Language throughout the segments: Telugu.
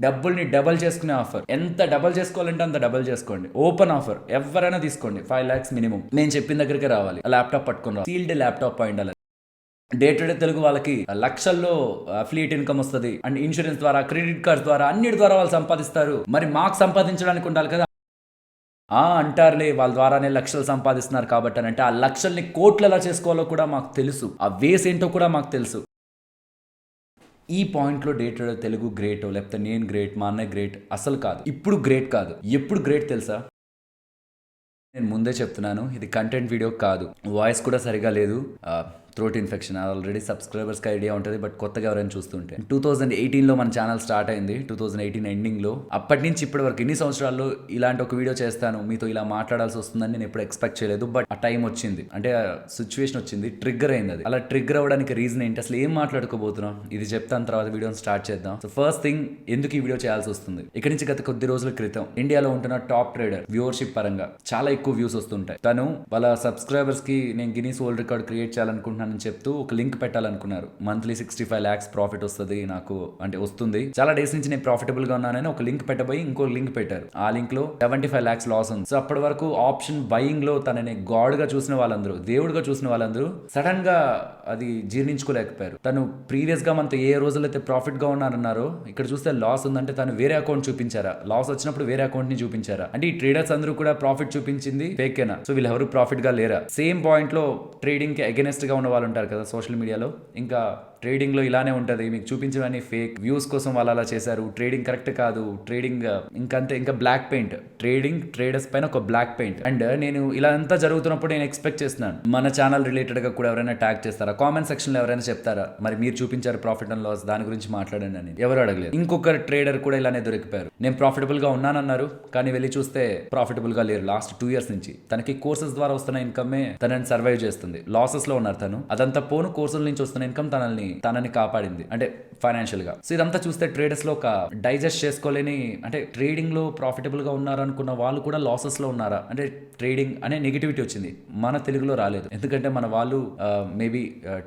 డబ్బుల్ని డబల్ చేసుకునే ఆఫర్. ఎంత డబల్ చేసుకోవాలంటే అంత డబల్ చేసుకోండి. ఓపెన్ ఆఫర్, ఎవరైనా తీసుకోండి. 5 lakhs మినిమం. నేను చెప్పిన దగ్గరికి రావాలి. ల్యాప్టాప్ పట్టుకుని రావాలి. సీల్డ్ ల్యాప్టాప్ అయి ఉండాలి. డే టు డే తెలుగు వాళ్ళకి లక్షల్లో అఫిలియేట్ ఇన్కమ్ వస్తుంది. అండ్ ఇన్సూరెన్స్ ద్వారా, క్రెడిట్ కార్డ్స్ ద్వారా, అన్నిటి ద్వారా వాళ్ళు సంపాదిస్తారు. మరి మాకు సంపాదించడానికి ఉండాలి కదా. అంటారులే, వాళ్ళ ద్వారానే లక్షలు సంపాదిస్తున్నారు కాబట్టి అని. అంటే ఆ లక్షల్ని కోట్లు ఎలా చేసుకోవాలో కూడా మాకు తెలుసు. ఆ వేస్ ఏంటో కూడా మాకు తెలుసు. ఈ పాయింట్లో day to day Telugu great, లేకపోతే నేను గ్రేట్, మా అన్నయ్య గ్రేట్ అసలు కాదు. ఇప్పుడు గ్రేట్ కాదు, ఎప్పుడు గ్రేట్ తెలుసా? నేను ముందే చెప్తున్నాను, ఇది కంటెంట్ వీడియో కాదు. వాయిస్ కూడా సరిగా లేదు. Throat infection. ఆల్రెడీ సబ్స్క్రైబర్స్కి ఐడియా ఉంటుంది, బట్ కొత్తగా ఎవరైనా చూస్తుంటే 2018లో మన ఛానల్ స్టార్ట్ అయింది. 2018 ఎండింగ్లో. అప్పటి నుంచి ఇప్పటి వరకు ఇన్ని సంవత్సరాల్లో ఇలాంటి ఒక వీడియో చేస్తాను, మీతో ఇలా మాట్లాడాల్సి వస్తుందని నేను ఎప్పుడు ఎక్స్పెక్ట్ చేయలేదు. బట్ ఆ టైం వచ్చింది, అంటే సిచ్యువేషన్ వచ్చింది, ట్రిగ్గర్ అయింది. అది అలా ట్రిగ్గర్ అవ్వడానికి రీజన్ ఏంటి, అసలు ఏం మాట్లాడుకోబోతున్నాం, ఇది చెప్తాను, తర్వాత వీడియోని స్టార్ట్ చేద్దాం. సో ఫస్ట్ థింగ్, ఎందుకు ఈ వీడియో చేయాల్సి వస్తుంది? ఇక్కడ నుంచి గత కొద్ది రోజుల క్రితం ఇండియాలో ఉంటున్న టాప్ ట్రేడర్, వ్యూవర్షిప్ పరంగా చాలా ఎక్కువ వ్యూస్ వస్తుంటాయి. తను వాళ్ళ సబ్స్క్రైబర్స్ కి నేను గిన్నీస్ వరల్డ్ రికార్డ్ క్రియేట్ చేయాలనుకుంటున్నాను అని చెప్తూ ఒక లింక్ పెట్టాలనుకున్నారు. మంత్లీ 65 lakhs ప్రాఫిట్ వస్తుంది నాకు, అంటే వస్తుంది. చాలా డేస్ నుంచి నేను ప్రాఫిటబుల్ గా ఉన్నానని ఒక లింక్ పెట్టబోయి ఇంకో లింక్ పెట్టారు. ఆ లింక్ లో 75 lakhs లాస్ ఉంది. సో అప్పటి వరకు ఆప్షన్ బయింగ్ లో తనని గాడ్ గా చూసిన వాళ్ళందరూ, దేవుడుగా చూసిన వాళ్ళందరూ సడన్ గా అది జీర్ణించుకోలేకపోయారు. తను ప్రీవియస్ గా మనతో ఏ రోజుల్లో అయితే ప్రాఫిట్ గా ఉన్నారన్నారో, ఇక్కడ చూస్తే లాస్ ఉందంటే తను వేరే అకౌంట్ చూపించారా, లాస్ వచ్చినప్పుడు వేరే అకౌంట్ ని చూపించారా? అంటే ఈ ట్రేడర్స్ అందరూ కూడా ప్రాఫిట్ చూపించింది ఫేకేనా? సో వీళ్ళు ఎవరు ప్రాఫిట్ గా లేరా? సేమ్ పాయింట్ లో ట్రేడింగ్ కి అగెనెస్ట్ గా ఉన్న వాళ్ళు ఉంటారు కదా సోషల్ మీడియాలో. ఇంకా ట్రేడింగ్ లో ఇలానే ఉంటది, మీకు చూపించడానికి ఫేక్ వ్యూస్ కోసం వాళ్ళు అలా చేశారు, ట్రేడింగ్ కరెక్ట్ కాదు, ట్రేడింగ్ ఇంకంతే, ఇంకా బ్లాక్ పెయింట్, ట్రేడింగ్ ట్రేడర్స్ పైన ఒక బ్లాక్ పెయింట్. అండ్ నేను ఇలా అంతా జరుగుతున్నప్పుడు నేను ఎక్స్పెక్ట్ చేస్తున్నాను, మన ఛానల్ రిలేటెడ్ గా కూడా ఎవరైనా ట్యాగ్ చేస్తారా, కామెంట్ సెక్షన్ లో ఎవరైనా చెప్తారా, మరి మీరు చూపించారు ప్రాఫిట్ అండ్ లాస్, దాని గురించి మాట్లాడండి అని. ఎవరు అడగలేదు. ఇంకొక ట్రేడర్ కూడా ఇలానే దొరికిపోయారు. నేను ప్రాఫిటబుల్ గా ఉన్నానన్నారు, కానీ వెళ్ళి చూస్తే ప్రాఫిటబుల్ గా లేరు. లాస్ట్ 2 years నుంచి తనకి కోర్సెస్ ద్వారా వస్తున్న ఇన్కమే తనని సర్వైవ్ చేస్తుంది. లాసెస్ లో ఉన్నారు తను. అదంతా పోను కోర్సుల నుంచి వస్తున్న ఇన్కమ్ తనని కాపాడింది, అంటే ఫైనాన్షియల్ గా. సో ఇదంతా చూస్తే ట్రేడర్స్ లో ఒక డైజెస్ట్ చేసుకోలేని, అంటే ట్రేడింగ్ లో ప్రాఫిటబుల్ గా ఉన్నారనుకున్న వాళ్ళు కూడా లాసెస్ లో ఉన్నారా, అంటే ట్రేడింగ్ అనే నెగిటివిటీ వచ్చింది. మన తెలుగులో రాలేదు, ఎందుకంటే మన వాళ్ళు మేబీ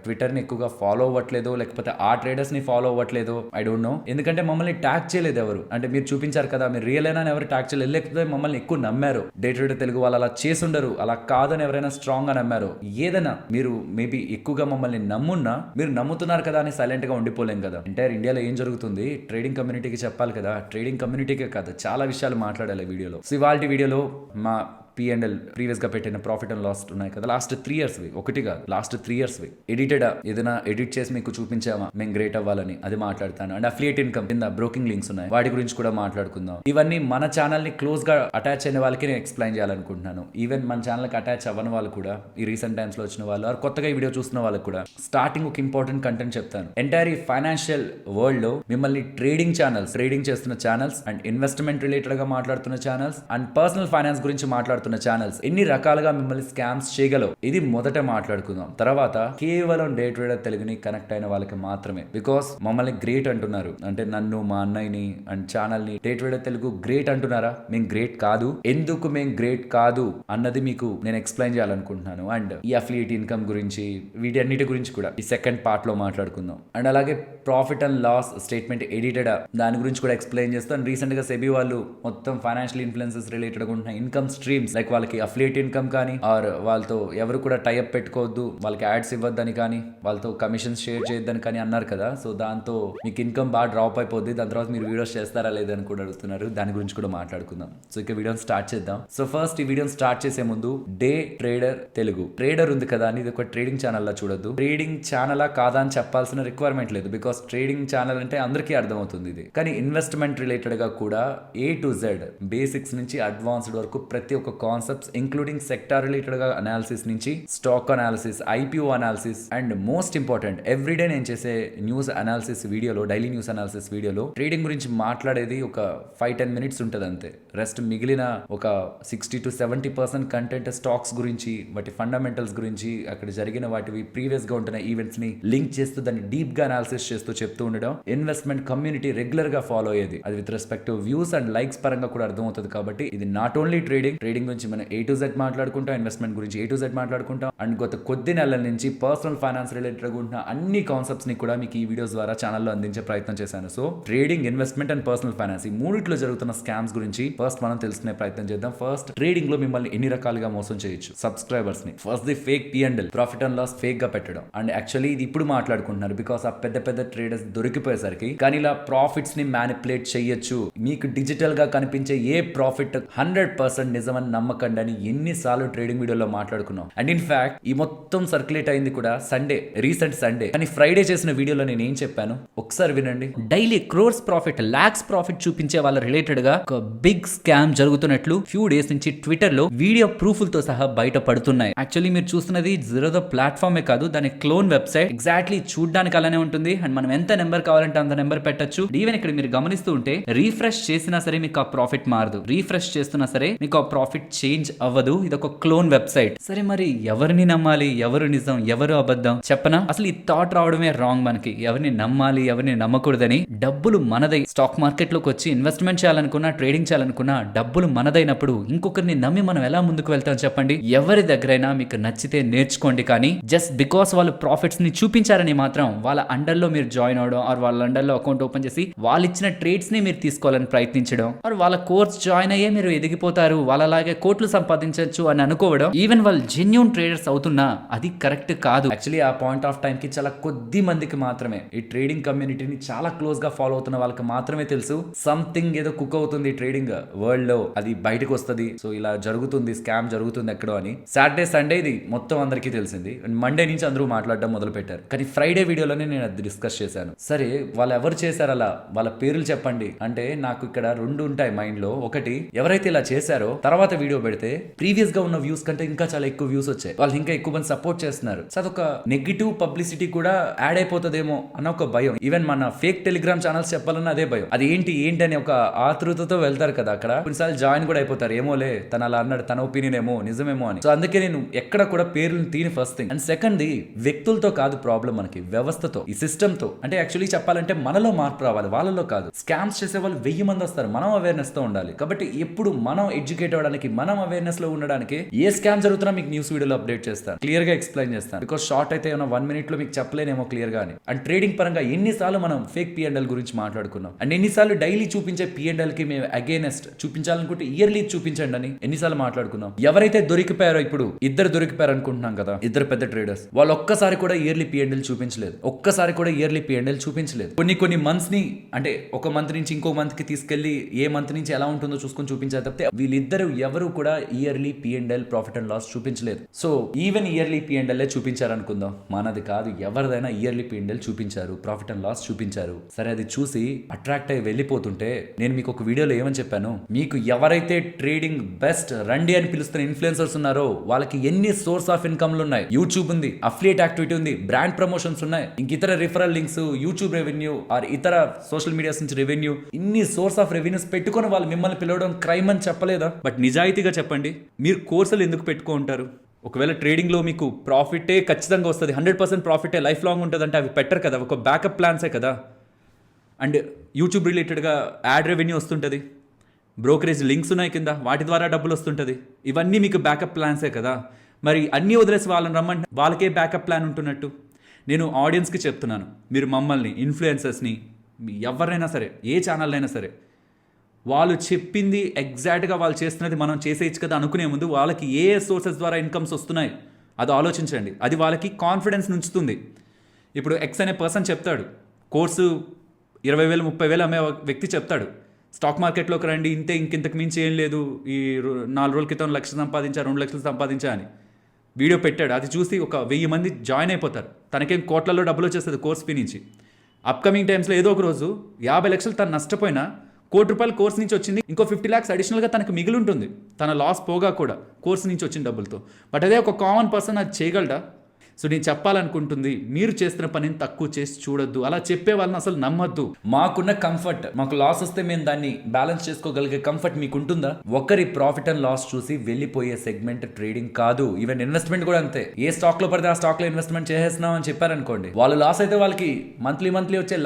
ట్విట్టర్ ని ఎక్కువగా ఫాలో అవ్వట్లేదు, లేకపోతే ఆ ట్రేడర్స్ ని ఫాలో అవ్వట్లేదు, ఐ డోంట్ నో. ఎందుకంటే మమ్మల్ని ట్యాగ్ చేయలేదు ఎవరు, అంటే మీరు చూపించారు కదా, మీరు రియల్ అయినా ఎవరు ట్యాగ్ చేయలేదు, లేకపోతే మమ్మల్ని ఎక్కువ నమ్మారు. డే టు డే తెలుగు వాళ్ళు అలా చేసుండరు, అలా కాదని ఎవరైనా స్ట్రాంగ్ గా నమ్మారు. ఏదైనా మీరు మేబీ ఎక్కువగా మమ్మల్ని నమ్మున్నా, మీరు నమ్ముతున్నారు కదా అని సైలెంట్ గా ఉండిపోలేం కదా. ఎంటైర్ ఇండియాలో ఏం జరుగుతుంది ట్రేడింగ్ కమ్యూనిటీకి చెప్పాలి కదా. ట్రేడింగ్ కమ్యూనిటీకే కాదు, చాలా విషయాలు మాట్లాడాలి వీడియోలో. సో ఇవాల్టి వీడియోలో మా P&L ప్రీవియస్ గా పెట్టిన ప్రాఫిట్ అండ్ లాస్ ఉన్నాయి కదా, లాస్ట్ 3 years ఒకటి కాదు, లాస్ట్ 3 years ఎడిటెడ్, ఏదైనా ఎడిట్ చేసి మీకు చూపించామా మేము గ్రేట్ అవ్వాలని, అది మాట్లాడతాను. అండ్ అఫిలియేట్ ఇన్కమ్ కింద బ్రోకింగ్ లింక్స్ ఉన్నాయి, వాటి గురించి కూడా మాట్లాడుకుందాం. ఇవన్నీ మన ఛానల్ ని క్లోజ్ గా అటాచ్ అయిన వాళ్ళకి నేను ఎక్స్ప్లెయిన్ చేయాలనుకుంటున్నాను. ఈవెన్ మన ఛానల్ కి అటాచ్ అవ్వని వాళ్ళు కూడా, ఈ రీసెంట్ టైమ్స్ లో వచ్చిన వాళ్ళు, కొత్తగా ఈ వీడియో చూస్తున్న వాళ్ళకి కూడా స్టార్టింగ్ ఒక ఇంపార్టెంట్ కంటెంట్ చెప్తాను. ఎంటైర్ ఈ ఫైనాన్షియల్ వరల్డ్ లో మిమ్మల్ని ట్రేడింగ్ చేస్తున్న ఛానల్స్, అండ్ ఇన్వెస్ట్మెంట్ రిలేటెడ్ గా మాట్లాడుతున్న ఛానల్స్, అండ్ పర్సనల్ ఫైనాన్స్ గురించి మాట్లాడుతున్న ఛానల్స్ ఎన్ని రకాలుగా మిమ్మల్ని స్కామ్స్ చేయగలవు, ఇది మొదట మాట్లాడుకుందాం. తర్వాత కేవలం డే ట్రేడర్ తెలుగుని కనెక్ట్ అయిన వాళ్ళకి మాత్రమే. బికాస్ మమ్మల్ని గ్రేట్ అంటున్నారు, అంటే నన్ను, మా అన్నయ్యని అండ్ ఛానల్ ని డే ట్రేడర్ తెలుగు గ్రేట్ అంటున్నారా? మేము గ్రేట్ కాదు. ఎందుకు మేము గ్రేట్ కాదు అన్నది మీకు నేను ఎక్స్ప్లెయిన్ చేయాలనుకుంటున్నాను. అండ్ ఈ అఫిలియేట్ ఇన్కమ్ గురించి, వీటన్నిటి గురించి కూడా ఈ సెకండ్ పార్ట్ లో మాట్లాడుకుందాం. అండ్ అలాగే profit and loss statement edited, దాని గురించి కూడా ఎక్స్ప్లెయిన్ చేస్తాను. రీసెంట్ గా సెబీ వాళ్ళు మొత్తం ఫైనాన్షియల్ ఇన్ఫ్లుయెన్సెస్ రిలేటెడ్ గా ఉంటున్న ఇన్కమ్ స్ట్రీమ్స్, లైక్ వాళ్ళకి అఫిలియేట్ ఇన్కమ్ కానీ, ఆర్ వాళ్ళతో ఎవరు కూడా టైఅప్ పెట్టుకోవద్దు, వాళ్ళకి యాడ్స్ ఇవ్వద్దని కానీ, వాళ్ళతో కమిషన్స్ షేర్ చేయొద్దని కానీ అన్నారు కదా. సో దాంతో మీకు ఇన్కమ్ బాగా డ్రాప్ అయిపోద్ది, దాని తర్వాత మీరు వీడియోస్ చేస్తారా లేదని కూడా అడుగుతున్నారు. దాని గురించి కూడా మాట్లాడుకుందాం. సో ఇక వీడియోని స్టార్ట్ చేద్దాం. సో ఫస్ట్ ఈ వీడియోని స్టార్ట్ చేసే ముందు, డే ట్రేడర్ తెలుగు ట్రేడర్ ఉంది కదా అని ఇది ఒక ట్రేడింగ్ ఛానల్ లా చూడొద్దు. ట్రేడింగ్ ఛానల్ కాదా అని చెప్పాల్సిన రిక్వైర్మెంట్ లేదు, బికాస్ ట్రేడింగ్ ఛానల్ అంటే అందరికీ అర్థమవుతుంది ఇది. కానీ ఇన్వెస్ట్మెంట్ రిలేటెడ్ గా కూడా A to Z, బేసిక్స్ నుంచి అడ్వాన్స్డ్ వరకు ప్రతి ఒక్క కాన్సెప్ట్స్, ఇంక్లూడింగ్ సెక్టార్ రిలేటెడ్ గా అనాలిసిస్ నుంచి stock analysis, IPO analysis, and most important everyday నేను చేసే న్యూస్ అనాలిసిస్ వీడియోలో, డైలీ న్యూస్ అనాలిసిస్ వీడియోలో ట్రేడింగ్ గురించి మాట్లాడేది ఒక 5-10 minutes ఉంటుంది అంతే. రెస్ట్ మిగిలిన ఒక 60 to 70% కంటెంట్ స్టాక్స్ గురించి, వాటి ఫండమెంటల్స్ గురించి, అక్కడ జరిగిన వాటివి ప్రీవియస్ గా ఉంటున్న ఈవెంట్స్ ని లింక్ చేస్తూ దాన్ని డీప్ గా అనాలిసిస్ చేస్తూ చెప్తూ ఉండడం ఇన్వెస్ట్మెంట్ కమ్యూనిటీ రెగ్యులర్ గా ఫాలో అయ్యేది. అది with respect to views and likes పరంగా కూడా అర్థమవుతుంది. కాబట్టి ఇది నాట్ ఓన్లీ ట్రేడింగ్ ట్రేడింగ్ గురించి మనం A to Z మాట్లాడుకుంటాం, ఇన్వెస్ట్మెంట్ గురించి A to Z మాట్లాడుకుంటాం. అండ్ గత కొద్ది నెలల నుంచి పర్సనల్ ఫైనాన్స్ రిలేటెడ్ ఉన్న అన్ని కాన్సెప్ట్స్ ని కూడా మీకు ఈ వీడియోస్ ద్వారా ఛానల్లో అందించే ప్రయత్నం చేశాను. So trading, investment and personal finance ఈ మూడిట్లో జరుగుతున్న స్కామ్స్ గురించి ఫస్ట్ మనం తెలుసుకునే ప్రయత్నం చేద్దాం. ఫస్ట్, ట్రేడింగ్ లో మిమ్మల్ని ఎన్ని రకాలుగా మోసం చేయొచ్చు సబ్స్క్రైబర్స్ ని. First the fake P&L, profit and loss fake గా పెట్టడం. అండ్ యాక్చువల్లీ ఇది ఇప్పుడు మాట్లాడుకుంటున్నారు బికాస్ ఆ పెద్ద పెద్ద ట్రేడర్స్ దొరికిపోయేసరికి. కానీ ఇలా ప్రాఫిట్స్ ని మ్యానిపులేట్ చేయొచ్చు. మీకు డిజిటల్ గా కనిపించే ఏ ప్రాఫిట్ 100% నిజమని నమ్మకండి అని ఎన్నిసార్లు ట్రేడింగ్ వీడియోలో మాట్లాడుకున్నాం. అండ్ ఇన్ ఫ్యాక్ట్ ఈ మొత్తం సర్క్యులేట్ అయింది కూడా రీసెంట్ సండే. కానీ ఫ్రైడే చేసిన వీడియోలో నేను ఏం చెప్పాను ఒకసారి వినండి. Daily crores profit, lakhs profit చూపించే వాళ్ళ రిలేటెడ్ గా ఒక బిగ్ స్కామ్ జరుగుతున్నట్లు ఫ్యూ డేస్ నుంచి ట్విట్టర్ లో వీడియో ప్రూఫ్లతో సహా బయట పడుతున్నాయి. యాక్చువల్లీ మీరు చూస్తున్నది Zerodha ప్లాట్ఫామే కాదు, దాని క్లోన్ వెబ్సైట్. ఎగ్జాక్ట్లీ చూడడానికి అలానే ఉంటుంది. అండ్ మనం ఎంత నెంబర్ కావాలంటే అంత నెంబర్ పెట్టచ్చు. ఈవెన్ ఇక్కడ మీరు గమనిస్తూ ఉంటే రీఫ్రెష్ చేసినా సరే మీకు ఆ ప్రాఫిట్ మారదు, రీఫ్రెష్ చేస్తున్నా సరే మీకు ఆ ప్రాఫిట్ చేంజ్ అవ్వదు. ఇది ఒక క్లోన్ వెబ్సైట్. సరే మరి ఎవరిని నమ్మాలి, ఎవరు నిజం, ఎవరు అబద్ధం చెప్పనా? అసలు ఈ థాట్ రావడమే రాంగ్ మనకి. ఎవరిని నమ్మాలి, ఎవరిని నమ్మకూడదని. డబ్బులు మనదై స్టాక్ మార్కెట్ లోకి వచ్చి ఇన్వెస్ట్మెంట్ చేయాలనుకున్నా, ట్రేడింగ్ చేయాలనుకున్నా డబ్బులు మనదైనప్పుడు ఇంకొకరిని నమ్మి మనం ఎలా ముందుకు వెళ్తాం చెప్పండి? ఎవరి దగ్గరైనా మీకు నచ్చితే నేర్చుకోండి, కానీ జస్ట్ బికాస్ వాళ్ళు ప్రాఫిట్స్ ని చూపించారని మాత్రం వాళ్ళ అండర్ లో మీరు జాయిన్ అవడం, ఆర్ వాళ్ళ అండర్ లో అకౌంట్ ఓపెన్ చేసి వాళ్ళు ఇచ్చిన ట్రేడ్స్ ని మీరు తీసుకోవాలని ప్రయత్నించడం, ఆర్ వాళ్ళ కోర్స్ జాయిన్ అయ్యే మీరు ఎదిగిపోతారు, వాళ్ళలాగే కోట్లు సంపాదించవచ్చు అని అనుకోవడం, ఈవెన్ వాళ్ళు జెన్యూన్ ట్రేడర్స్ అవుతున్నా అది కరెక్ట్ కాదు. యాక్చువల్లీ ఆ పాయింట్ ఆఫ్ టైం కి చాలా కొద్ది మందికి మాత్రమే, ఈ ట్రేడింగ్ కమ్యూనిటీని చాలా క్లోజ్ గా ఫాలో అవుతున్న వాళ్ళకి మాత్రమే తెలుసు సంథింగ్ ఏదో కుక్ అవుతుంది ట్రేడింగ్ వరల్డ్ లో, అది బయటకు వస్తుంది. సో ఇలా జరుగుతుంది, స్కామ్ జరుగుతుంది ఎక్కడో అని. సాటర్డే సండే ఇది మొత్తం అందరికీ తెలిసింది. మండే నుంచి అందరూ మాట్లాడడం మొదలు పెట్టారు. కానీ ఫ్రైడే వీడియోలోనే నేను అది డిస్కస్ చేశాను. సరే వాళ్ళు ఎవరు చేశారు అలా, వాళ్ళ పేర్లు చెప్పండి అంటే నాకు ఇక్కడ రెండు ఉంటాయి మైండ్ లో. ఒకటి, ఎవరైతే ఇలా చేశారో తర్వాత వీడియో పెడితే ప్రీవియస్ గా ఉన్న వ్యూస్ కంటే ఇంకా చాలా ఎక్కువ వ్యూస్ వచ్చాయి, వాళ్ళు ఇంకా ఎక్కువ మంది సపోర్ట్ చేస్తున్నారు. సో అదొక నెగిటివ్ పబ్లిసిటీ కూడా యాడ్ అయిపోతుందేమో అన్న ఒక భయం. ఈవెన్ మన ఫేక్ టెలిగ్రామ్ ఛానల్స్ చెప్పాలన్నా అదే భయం. అది ఏంటి అని ఒక ఆతృతతో వెళ్తారు కదా, అక్కడ కొన్నిసార్లు జాయిన్ కూడా అయిపోతారు. ఏమోలే తను అలా అన్నాడు, తన ఒపీనియన్ ఏమో నిజమేమో అని. సో అందుకే నేను ఎక్కడ కూడా పేర్లను తీని first thing. And second the, వ్యక్తులతో కాదు ప్రాబ్లం మనకి, వ్యవస్థతో, ఈ సిస్టమ్ తో. అంటే యాక్చువల్లీ చెప్పాలంటే మనలో మార్పు రావాలి, వాళ్ళలో కాదు. స్కామ్స్ చేసే వాళ్ళు 1000 మంది వస్తారు, మనం అవేర్నెస్ తో ఉండాలి. కాబట్టి ఎప్పుడు మనం ఎడ్యుకేట్ అవ్వడానికి, మనం అవేర్నెస్ లో ఉండడానికి ఏ స్కామ్ జరుగుతున్నా మీకు న్యూస్ వీడియోలో అప్డేట్ చేస్తాను, క్లియర్ గా ఎక్స్ప్లెయిన్ చేస్తాను. బికాస్ షార్ట్ అయితే 1 minute లో మీకు చెప్పలేనేమో క్లియర్ గా అని. అండ్ ట్రేడింగ్ పరంగా ఎన్నిసార్లు మనం ఫేక్ P&L గురించి మాట్లాడుకున్నాం, అండ్ ఎన్నిసార్లు డైలీ చూపించే P&L కి మేము అగేనెస్ట్ చూపించాలనుకుంటే ఇయర్లీ చూపించండి అని ఎన్నిసార్లు మాట్లాడుకున్నాం. ఎవరైతే దొరికిపోయారో, ఇప్పుడు ఇద్దరు దొరికిపోయారు అనుకుంటున్నాం కదా, ఇద్దరు పెద్ద ట్రేడర్స్, వాళ్ళు ఒక్కసారి కూడా ఇయర్లీ P&L చూపించలేదు. ఒక్కసారి కూడా ఇయర్లీ P&L చూపించలేదు. కొన్ని మంత్స్ ని, అంటే ఒక మంత్ నుంచి ఇంకో మంత్ కి తీసుకెళ్లి ఏ మంత్ నుంచి ఎలా ఉంటుందో చూసుకొని చూపించారు తప్పితే వీళ్ళిద్దరు ఎవరు కూడా yearly P&L, profit and loss చూపించలేదు. సో ఈవెన్ ఇయర్లీ P&L చూపించారు అనుకుందాం, మనది కాదు, ఎవరిదైనా ఇయర్లీ P&L చూపించారు, ప్రాఫిట్ అండ్ లాస్ చూపించారు. సరే అది చూసి అట్రాక్ట్ అయ్యి వెళ్ళిపోతుంటే నేను మీకు ఒక వీడియోలో ఏమని చెప్పాను, మీకు ఎవరైతే ట్రేడింగ్ బెస్ట్ రండి అని పిలుస్తున్న ఇన్ఫ్లుయెన్సర్స్ ఉన్నారో వాళ్ళకి ఎన్ని సోర్స్ ఆఫ్ ఇన్కమ్లు ఉన్నాయి. యూట్యూబ్ ఉంది, అఫిలియేట్ యాక్టివిటీ ఉంది, బ్రాండ్ ప్రమోషన్స్ ఉన్నాయి, ఇంక ఇతర referral links, YouTube revenue or ఇతర సోషల్ మీడియాస్ నుంచి రెవెన్యూ, ఇన్ని సోర్స్ ఆఫ్ రెవెన్యూస్ పెట్టుకొని వాళ్ళు మిమ్మల్ని పిలవడం క్రైమ్ అని చెప్పలేదా? బట్ నిజాయితీగా చెప్పండి, మీరు కోర్సులు ఎందుకు పెట్టుకుంటారు? ఒకవేళ ట్రేడింగ్లో మీకు ప్రాఫిటే ఖచ్చితంగా వస్తుంది, 100% ప్రాఫిటే లైఫ్ లాంగ్ ఉంటుంది అంటే అవి పెట్టరు కదా, ఒక బ్యాకప్ ప్లాన్సే కదా. అండ్ యూట్యూబ్ రిలేటెడ్గా యాడ్ రెవెన్యూ వస్తుంటుంది, బ్రోకరేజ్ లింక్స్ ఉన్నాయి కింద, వాటి ద్వారా డబ్బులు వస్తుంటుంది. ఇవన్నీ మీకు బ్యాకప్ ప్లాన్సే కదా. మరి అన్నీ వదిలేసి వాళ్ళని రమ్మంటే వాళ్ళకే బ్యాకప్ ప్లాన్ ఉంటున్నట్టు. నేను ఆడియన్స్కి చెప్తున్నాను, మీరు మమ్మల్ని, ఇన్ఫ్లుయెన్సర్స్ని, ఎవరినైనా సరే, ఏ ఛానల్ అయినా సరే, వాళ్ళు చెప్పింది ఎగ్జాక్ట్గా వాళ్ళు చేస్తున్నది మనం చేసేయచ్చు కదా అనుకునే ముందు వాళ్ళకి ఏ సోర్సెస్ ద్వారా ఇన్కమ్స్ వస్తున్నాయి అది ఆలోచించండి. అది వాళ్ళకి కాన్ఫిడెన్స్ ఉంచుతుంది. ఇప్పుడు ఎక్స్ అనే పర్సన్ చెప్తాడు, కోర్సు 20,000 30,000 అమ్మే వ్యక్తి చెప్తాడు, స్టాక్ మార్కెట్లోకి రండి, ఇంతకు మించి ఏం లేదు, ఈ 4 రోజుల క్రితం 1 లక్ష సంపాదించా, 2 లక్షలు సంపాదించా అని వీడియో పెట్టాడు. అది చూసి ఒక 1000 మంది జాయిన్ అయిపోతారు, తనకేం కోట్లలో డబ్బులు వచ్చేస్తుంది కోర్స్ ఫీ నుంచి. అప్కమింగ్ టైమ్స్లో ఏదో ఒక రోజు 50 లక్షలు తను నష్టపోయినా, ₹1,00,00,000 కోర్స్ నుంచి వచ్చింది, ఇంకో 50 lakhs అడిషనల్గా తనకు మిగిలి ఉంటుంది, తన లాస్ పోగా కూడా కోర్స్ నుంచి వచ్చిన డబ్బులతో. బట్ అదే ఒక కామన్ పర్సన్ అది చేయగలడా? సో నేను చెప్పాలనుకుంటుంది, మీరు చేస్తున్న పనిని తక్కువ చేసి చూడొద్దు, అలా చెప్పే వాళ్ళని అసలు నమ్మొద్దు. మాకున్న కంఫర్ట్, మాకు లాస్ వస్తే మేము దాన్ని బ్యాలెన్స్ చేసుకోగలిగే కంఫర్ట్ మీకు ఉంటుందా? ఒకరి ప్రాఫిట్ అండ్ లాస్ చూసి వెళ్ళిపోయే సెగ్మెంట్ ట్రేడింగ్ కాదు. ఈవెన్ ఇన్వెస్ట్మెంట్ కూడా అంతే. ఏ స్టాక్ లో పడితే ఆ స్టాక్ లో ఇన్వెస్ట్మెంట్ చేసేస్తున్నాం అని చెప్పారనుకోండి, వాళ్ళు లాస్ అయితే వాళ్ళకి మంత్లీ వచ్చే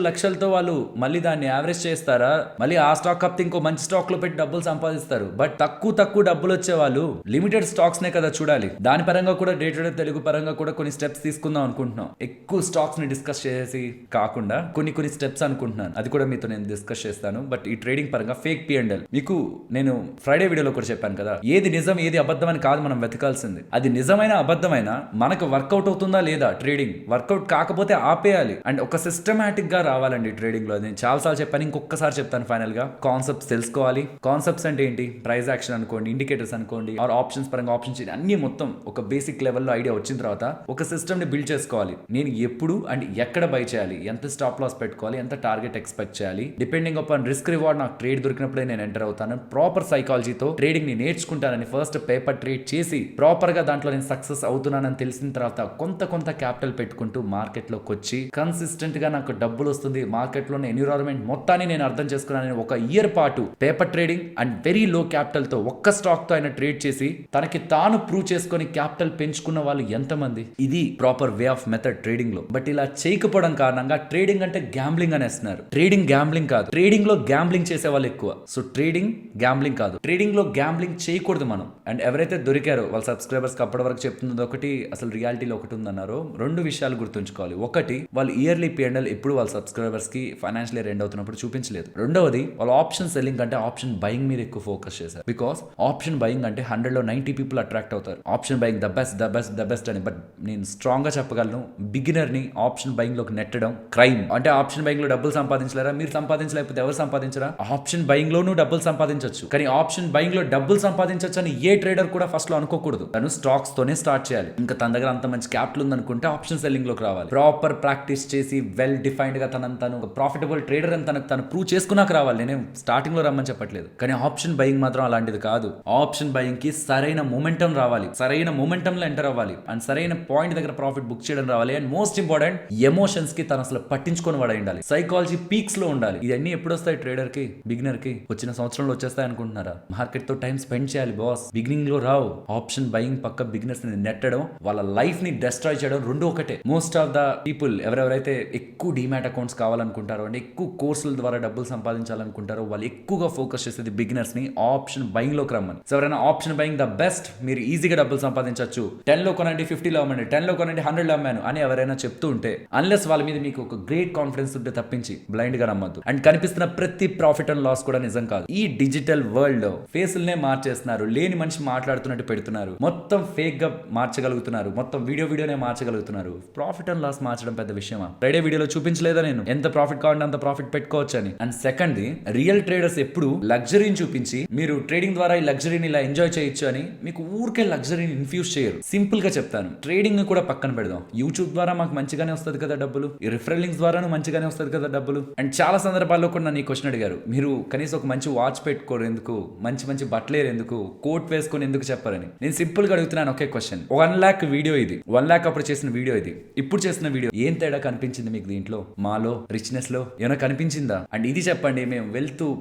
లక్షలతో వాళ్ళు మళ్ళీ దాన్ని యావరేజ్ చేస్తారా? మళ్ళీ ఆ స్టాక్ కప్తే ఇంకో మంచి స్టాక్ లో పెట్టి డబ్బులు సంపాదిస్తారు. బట్ తక్కువ డబ్బులు వచ్చే వాళ్ళు లిమిటెడ్ స్టాక్స్ నే కదా చూడాలి. దాని పరంగా కూడా డే టు డే తెలుగు పరంగా కూడా కొన్ని స్టెప్స్ తీసుకుందాం అనుకుంటున్నాం. ఎక్కువ స్టాక్స్ ని డిస్కస్ చేసి కాకుండా కొన్ని స్టెప్స్ అనుకుంటున్నాను, అది కూడా మీతో నేను డిస్కస్ చేస్తాను. బట్ ఈ ట్రేడింగ్ పరంగా ఫేక్ P&L మీకు నేను ఫ్రైడే వీడియోలో కూడా చెప్పాను కదా, ఏది నిజం ఏది అబద్ధం అని కాదు మనం వెతకాల్సింది. అది నిజమైన అబద్ధమైన మనకు వర్కౌట్ అవుతుందా లేదా ట్రేడింగ్. వర్కౌట్ కాకపోతే ఆపేయాలి. అండ్ ఒక సిస్టమేటిక్ గా రావాలండి ట్రేడింగ్ లో. నేను చాలాసార్లు చెప్పాను, ఇంకొకసారి చెప్తాను ఫైనల్ గా. కాన్సెప్ట్స్ తెలుసుకోవాలి. కాన్సెప్ట్స్ అంటే ఏంటి? ప్రైస్ యాక్షన్ అనుకోండి, ఇండికేటర్స్ అనుకోండి, ఆర్ ఆప్షన్స్ పరంగా ఆప్షన్స్ అన్ని మొత్తం ఒక బేసిక్ లెవెల్లో ఐడియా వచ్చిన తర్వాత ఒక సిస్టమ్ ని బిల్డ్ చేసుకోవాలి. నేను ఎప్పుడు అండ్ ఎక్కడ బై చేయాలి, ఎంత స్టాప్ లాస్ పెట్టుకోవాలి, ఎంత టార్గెట్ ఎక్స్పెక్ట్ చేయాలి, డిపెండింగ్ అపాన్ రిస్క్ రివార్డ్ నాకు ట్రేడ్ దొరికినప్పుడే నేను ఎంటర్ అవుతాను. ప్రాపర్ సైకాలజీతో ట్రేడింగ్ ని నేర్చుకుంటానని ఫస్ట్ పేపర్ ట్రేడ్ చేసి ప్రాపర్ గా దాంట్లో నేను సక్సెస్ అవుతున్నానని తెలిసిన తర్వాత కొంత క్యాపిటల్ పెట్టుకుంటూ మార్కెట్ లోకి వచ్చి కన్సిస్టెంట్ గా నాకు డబ్బులు వస్తుంది, మార్కెట్ లోని ఎన్విరాన్మెంట్ మొత్తాన్ని నేను అర్థం చేసుకున్నానని ఒక ఇయర్ పాటు paper trading and very low capital తో ఒక్క స్టాక్ తో ఆయన ట్రేడ్ చేసి తనకి తాను ప్రూవ్ చేసుకొని క్యాపిటల్ పెంచుకున్న వాళ్ళు ఎంతమంది? ఇది proper way of method trading లో. బట్ ఇలా చేయకపోవడం కారణంగా ట్రేడింగ్ అంటే గ్యాంబ్లింగ్ అనేస్తున్నారు. ట్రేడింగ్ గ్యాంబ్లింగ్ కాదు, ట్రేడింగ్ లో గ్యాంబ్లింగ్ చేసే వాళ్ళు ఎక్కువ. సో ట్రేడింగ్ గ్యాంబ్లింగ్ కాదు, ట్రేడింగ్ లో గ్యాంబ్లింగ్ చేయకూడదు మనం. అండ్ ఎవరైతే దొరికారో వాళ్ళ సబ్స్క్రైబర్స్ కి అప్పటి వరకు చెప్తున్నది ఒకటి, అసలు రియాలిటీలో ఒకటి ఉందన్నారో, రెండు విషయాలు గుర్తుంచుకోవాలి. ఒకటి, వాళ్ళు ఇయర్లీ P&L ఎప్పుడు వాళ్ళ సబ్స్క్రైబర్స్ కి ఫైనాన్షియల్ ఇయర్ ఎండ్ అవుతున్నప్పుడు చూపించలేదు. రెండవది, వాళ్ళు ఆప్షన్ సెల్లింగ్ అంటే ఆప్షన్ బయింగ్ మీద ఎక్కువ ఫోకస్ చేశారు. బికాస్ ఆప్షన్ బయింగ్ అంటే 100 లో 90 పీపుల్ అట్రాక్ట్ అవుతారు. ఆప్షన్ బయింగ్ ద బెస్ట్ అని. బట్ నేను స్ట్రాంగ్ గా చెప్పగలను, బిగినర్ ని ఆప్షన్ బయింగ్ లోకి నెట్టడం క్రైమ్. అంటే ఆప్షన్ బయింగ్ లో డబ్బులు సంపాదించలేరా? మీరు సంపాదించలేకపోతే ఎవరు సంపాదించరా? ఆప్షన్ బయింగ్ లోనూ డబ్బులు సంపాదించవచ్చు, కానీ ఆప్షన్ బయింగ్ లో డబ్బులు సంపాదించవచ్చు అని ఏ ట్రేడర్ కూడా ఫస్ట్ లో అనుకోకూడదు. తను స్టాక్స్ తోనే స్టార్ట్ చేయాలి. ఇంకా తన దగ్గర అంత మంచి క్యాపిటల్ ఉందనుకుంటే ఆప్షన్ సెల్లింగ్ లోకి రావాలి. ప్రాపర్ ప్రాక్టీస్ చేసి వెల్ డిఫైన్డ్ గా తను ప్రాఫిటబుల్ ట్రేడర్ అని తను ప్రూవ్ చేసుకున్నాక రావాలి. నేను స్టార్టింగ్ లో రమ్మని చెప్పట్లేదు, కానీ ఆప్షన్ బయింగ్ మాత్రం అలాంటిది కాదు. ఆప్షన్ బయింగ్ కి సరైన మొమెంటం రావాలి, సరైన మొమెంటం లో ఎంటర్ అవ్వాలి, అండ్ సరైన పాయింట్ దగ్గర ప్రాఫిట్ బుక్ చేయడం రావాలి. అండ్ మోస్ట్ ఇంపార్టెంట్, ఎమోషన్స్ కి తను అసలు పట్టించుకొని వాడు ఉండాలి. సైకాలజీ పీక్స్ లో ఉండాలి. ఇవన్నీ ఎప్పుడు వస్తాయి ట్రేడర్ కి, బిగినర్ కి? వచ్చిన సంవత్సరంలో వచ్చేస్తాయి అనుకుంటున్నారా? మార్కెట్ తో టైం స్పెండ్ చేయాలి బాస్. బిగినింగ్ లో రావు. ఆప్షన్ బయింగ్ పక్క బిగినర్స్ ని నెట్టడం, వాళ్ళ లైఫ్ ని డిస్ట్రాయ్ చేయడం రెండు ఒకటే. మోస్ట్ ఆఫ్ ద పీపుల్ ఎవరెవరైతే ఎక్కువ డీమ్యాట్ అకౌంట్స్ కావాలనుకుంటారో అంటే ఎక్కువ కోర్సుల ద్వారా డబ్బులు సంపాదించాలనుకుంటారో వాళ్ళు ఎక్కువగా ఫోకస్ చేసేది బిగినర్స్ ని ఆప్షన్ బయింగ్ లోకి రమ్మని. సో ఎవరైనా ఆప్షన్ బయింగ్ ద బెస్ట్, మీరు ఈజీగా డబ్బులు సంపాదించవచ్చు, 10 లో కొనండి 50 లో అమ్మండి, 10 లో కొనండి 100 లో అమ్మాను అని ఎవరైనా చెప్తూ ఉంటే, అన్లెస్ వాళ్ళ మీద మీకు ఒక గ్రేట్ కాన్ఫిడెన్స్ ఉంటే తప్పించి బ్లైండ్ గా నమ్మద్దు. అండ్ కనిపిస్తున్న ప్రతి ప్రాఫిట్ అండ్ లాస్ కూడా నిజం కాదు. ఈ డిజిటల్ వరల్డ్ లో ఫేసులనే మార్చేస్తున్నారు, లేని మనిషి మాట్లాడుతున్నట్టు పెడుతున్నారు, మొత్తం ఫేక్ గా మార్చగలుగుతున్నారు, మొత్తం వీడియోనే మార్చగలుగుతున్నారు. ప్రాఫిట్ అండ్ లాస్ మార్చడం పెద్ద విషయమా? ఫ్రైడే వీడియోలో చూపించలేదా నేను ఎంత ప్రాఫిట్ కావాలంటే అంత ప్రాఫిట్ పెట్టుకోవచ్చు అని? And second the, real traders ఎప్పుడు లగ్జరీని చూపించి మీరు ట్రేడింగ్ ద్వారా ఈ లగ్జరీని ఇలా ఎంజాయ్ చేయొచ్చు అని మీకు ఊరికే లగ్జరీని ఇన్ఫ్యూజ్ చేయరు. సింపుల్ గా చెప్తాను, ట్రేడింగ్ ని కూడా పక్కన పెడదాం. యూట్యూబ్ ద్వారా మాకు మంచిగానే వస్తుంది కదా డబ్బులు, ఈ రిఫరల్ లింక్స్ ద్వారాను మంచిగానే వస్తుంది కదా డబ్బులు. అండ్ చాలా సందర్భాల్లో కూడా నన్ను ఈ క్వశ్చన్ అడిగారు, మీరు కనీసం ఒక మంచి వాచ్ పెట్టుకోరు ఎందుకు, మంచి బట్టలేరు ఎందుకు, కోట్ వేసుకొని ఎందుకు చెప్పారని. నేను సింపుల్ గా అడుగుతున్నాను ఒకే క్వశ్చన్. 1 lakh వీడియో ఇది, 1 lakh అప్పుడు చేసిన వీడియో ఇది, ఇప్పుడు చేసిన వీడియో ఏం తేడా కనిపించింది మీకు? దీంట్లో మాలో రిచ్నెస్ లో ఏమైనా కనిపించిందా? అండ్ ఇది చెప్పండి, మేము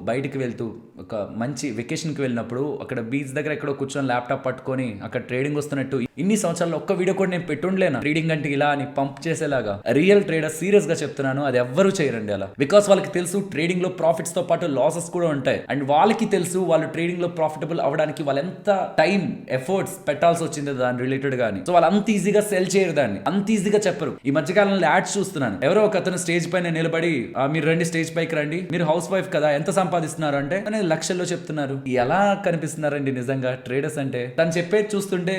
బయటికి వెళ్తూ ఒక మంచి వెకేషన్ కి వెళ్ళినప్పుడు అక్కడ బీచ్ దగ్గర ఎక్కడో కూర్చొని ల్యాప్టాప్ పట్టుకొని అక్కడ ట్రేడింగ్ వస్తున్నట్టు ఇన్ని సంవత్సరాల్లో ఒక్క వీడియో కూడా నేను పెట్టుండలేనా? ట్రేడింగ్ అంటే ఇలా అని పంప్ చేసేలాగా. రియల్ ట్రేడర్ సీరియస్ గా చెప్తున్నాను, అది ఎవ్వరూ చేయరండి అలా. బికాస్ వాళ్ళకి తెలుసు ట్రేడింగ్ లో ప్రాఫిట్స్ తో పాటు లాసెస్ కూడా ఉంటాయి. అండ్ వాళ్ళకి తెలుసు వాళ్ళు ట్రేడింగ్ లో ప్రాఫిటబుల్ అవడానికి వాళ్ళు ఎంత టైం ఎఫర్ట్స్ పెట్టాల్సి వచ్చింది దాని రిలేటెడ్ గానీ. సో వాళ్ళు అంత ఈజీగా సెల్ చేయరు, దాన్ని అంత ఈజీగా చెప్పరు. ఈ మధ్యకాలంలో యాడ్స్ చూస్తున్నాను, ఎవరో ఒక అతను స్టేజ్ పైన నిలబడి మీరు రండి స్టేజ్ పైకి రండి, మీరు హౌస్ వైఫ్ కదా ఎంత సంపాదిస్తున్నారు అంటే లక్షల్లో చెప్తున్నారు. ఎలా కనిపిస్తున్నారండి నిజంగా ట్రేడర్స్ అంటే? తను చెప్పేది చూస్తుంటే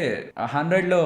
100 లో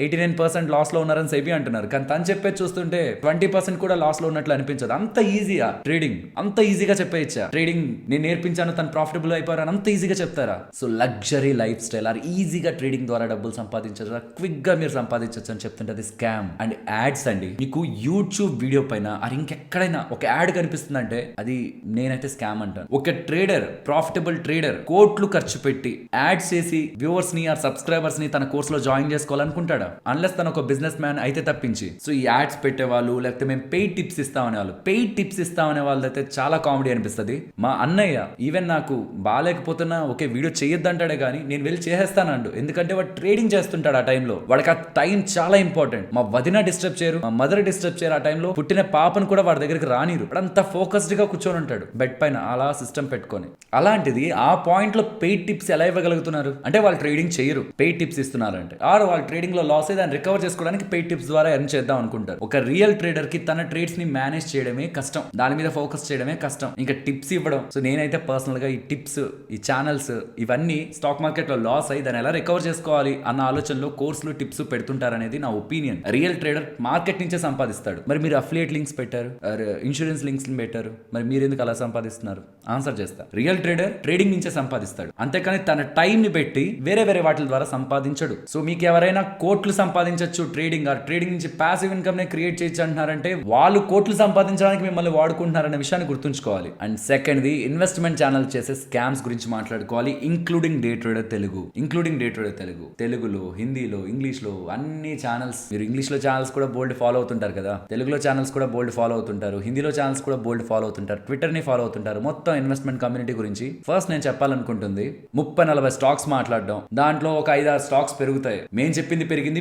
89% లాస్ లో ఉన్నారని సెబీ అంటున్నారు, కానీ తను చెప్పేది చూస్తుంటే 20% కూడా లాస్ లో ఉన్నట్లు అనిపించదు. అంత ఈజీగా ట్రేడింగ్, అంత ఈజీగా చెప్పేయచ్చా? ట్రేడింగ్ నేను నేర్పించాను తను ప్రాఫిటబుల్ అయిపోయారని అంత ఈజీగా చెప్తారా? So luxury life style or ఈజీగా ట్రేడింగ్ ద్వారా డబ్బులు సంపాదించచ్చు, క్విక్ గా మీరు సంపాదించచ్చు అని చెప్తుంటే అది స్కామ్. అండ్ యాడ్స్ అండి, మీకు యూట్యూబ్ వీడియో పైన అది ఇంకెక్కడైనా ఒక యాడ్ కనిపిస్తుందంటే అది నేనైతే స్కామ్ అంటాను. ఒక ట్రేడర్, ప్రాఫిటబుల్ ట్రేడర్ కోట్లు ఖర్చు పెట్టి యాడ్స్ చేసి వ్యూవర్స్ ని ఆర్ సబ్స్క్రైబర్స్ ని తన కోర్స్ లో జాయిన్ చేసుకోవాలనుకుంటాడా? అన్లెస్ తను ఒక బిజినెస్ మ్యాన్ అయితే తప్పించి. సో ఈ యాడ్స్ పెట్టేవాళ్ళు లేకపోతే మేము పెయిడ్ టిప్స్ ఇస్తామనే వాళ్ళు, పెయిడ్ టిప్స్ ఇస్తామనే వాళ్ళైతే చాలా కామెడీ అనిపిస్తుంది. మా అన్నయ్య ఈవెన్ నాకు బాగాలేకపోతున్నా ఓకే వీడియో చేయొద్దంటాడే కానీ నేను వెళ్ళి చేసేస్తానండు. ఎందుకంటే వాడు ట్రేడింగ్ చేస్తుంటాడు ఆ టైంలో, వాడికి ఆ టైం చాలా ఇంపార్టెంట్. మా వదిన డిస్టర్బ్ చేయరు, మా మదర్ డిస్టర్బ్ చేయరు. ఆ టైంలో పుట్టిన పాపను కూడా వాడి దగ్గరికి రానిరు. వాడంతా ఫోకస్డ్ గా కూర్చొని ఉంటాడు బెడ్ పైన అలా సిస్టమ్ పెట్టుకొని. అలాంటిది ఆ పాయింట్ లో పెయిడ్ టిప్స్ ఎలా ఇవ్వగలుగుతున్నారు అంటే వాళ్ళు ట్రేడింగ్ చేయరు, పెయిడ్ టిప్స్ ఇస్తున్నారంటే. ఆర్ వాళ్ళు ట్రేడింగ్ లో లాస్ అయితే దాన్ని రికవర్ చేసుకోవడానికి పెయిడ్ టిప్స్ ద్వారా ఎర్న్ చేద్దాం అనుకుంటారు. ఒక రియల్ ట్రేడర్ కి తన ట్రేడ్స్ ని మేనేజ్ చేయడమే కష్టం, దాని మీద ఫోకస్ చేయడమే కష్టం, ఇంకా టిప్స్ ఇవ్వడం. సో నేనైతే పర్సనల్ గా ఈ టిప్స్, ఈ ఛానల్స్ ఇవన్నీ స్టాక్ మార్కెట్ లో లాస్ అయ్యి దాన్ని ఎలా రికవర్ చేసుకోవాలి అన్న ఆలోచనలో కోర్సులు టిప్స్ పెడుతుంటారనేది నా ఒపీనియన్. రియల్ ట్రేడర్ మార్కెట్ నుంచే సంపాదిస్తాడు. మరి మీరు అఫిలియేట్ లింక్స్ పెట్టారు, ఇన్సూరెన్స్ లింక్స్ పెట్టారు, మరి మీరు ఎందుకు అలా సంపాదిస్తున్నారు? ఆన్సర్ చేస్తా. రియల్ ట్రేడర్ ట్రేడింగ్ నుంచే సంపాదిస్తాడు, అంతేకాని తన టైం ని పెట్టి వేరే వేరే వాటి ద్వారా సంపాదించడు. సో మీకు ఎవరైనా కోట్లు సంపాదించవచ్చు ట్రేడింగ్, ఆ ట్రేడింగ్ నుంచి ప్యాసివ్ ఇన్కమ్ నే క్రియేట్ చేయొచ్చు అంటున్నారంటే వాళ్ళు కోట్లు సంపాదించడానికి మిమ్మల్ని వాడుకుంటున్నారనే విషయాన్ని గుర్తుంచుకోవాలి. And second the investment channel చేసే స్కామ్స్ గురించి మాట్లాడుకోవాలి, ఇంక్లూడింగ్ డే ట్రేడర్ తెలుగు. తెలుగులో, హిందీలో, ఇంగ్లీష్ లో అన్ని ఛానల్స్. మీరు ఇంగ్లీష్ లో ఛానల్స్ కూడా బోల్డ్ ఫాలో అవుతుంటారు కదా, తెలుగులో ఛానల్స్ కూడా బోల్డ్ ఫాలో అవుతుంటారు, హిందీలో ఛానల్స్ కూడా బోల్డ్ ఫాలో అవుతుంటారు, ట్విట్టర్ ని ఫాలో అవుతుంటారు. మొత్తం ఇన్వెస్ట్మెంట్ కమ్యూనిటీ గురించి ఫస్ట్ నేను చెప్పాలనుకుంటుంది 30-40 స్టాక్స్ మాట్లాడడం, దాంట్లో ఒక 5-6 స్టాక్స్ పెరుగుతాయి, మేము చెప్పింది పెరిగింది,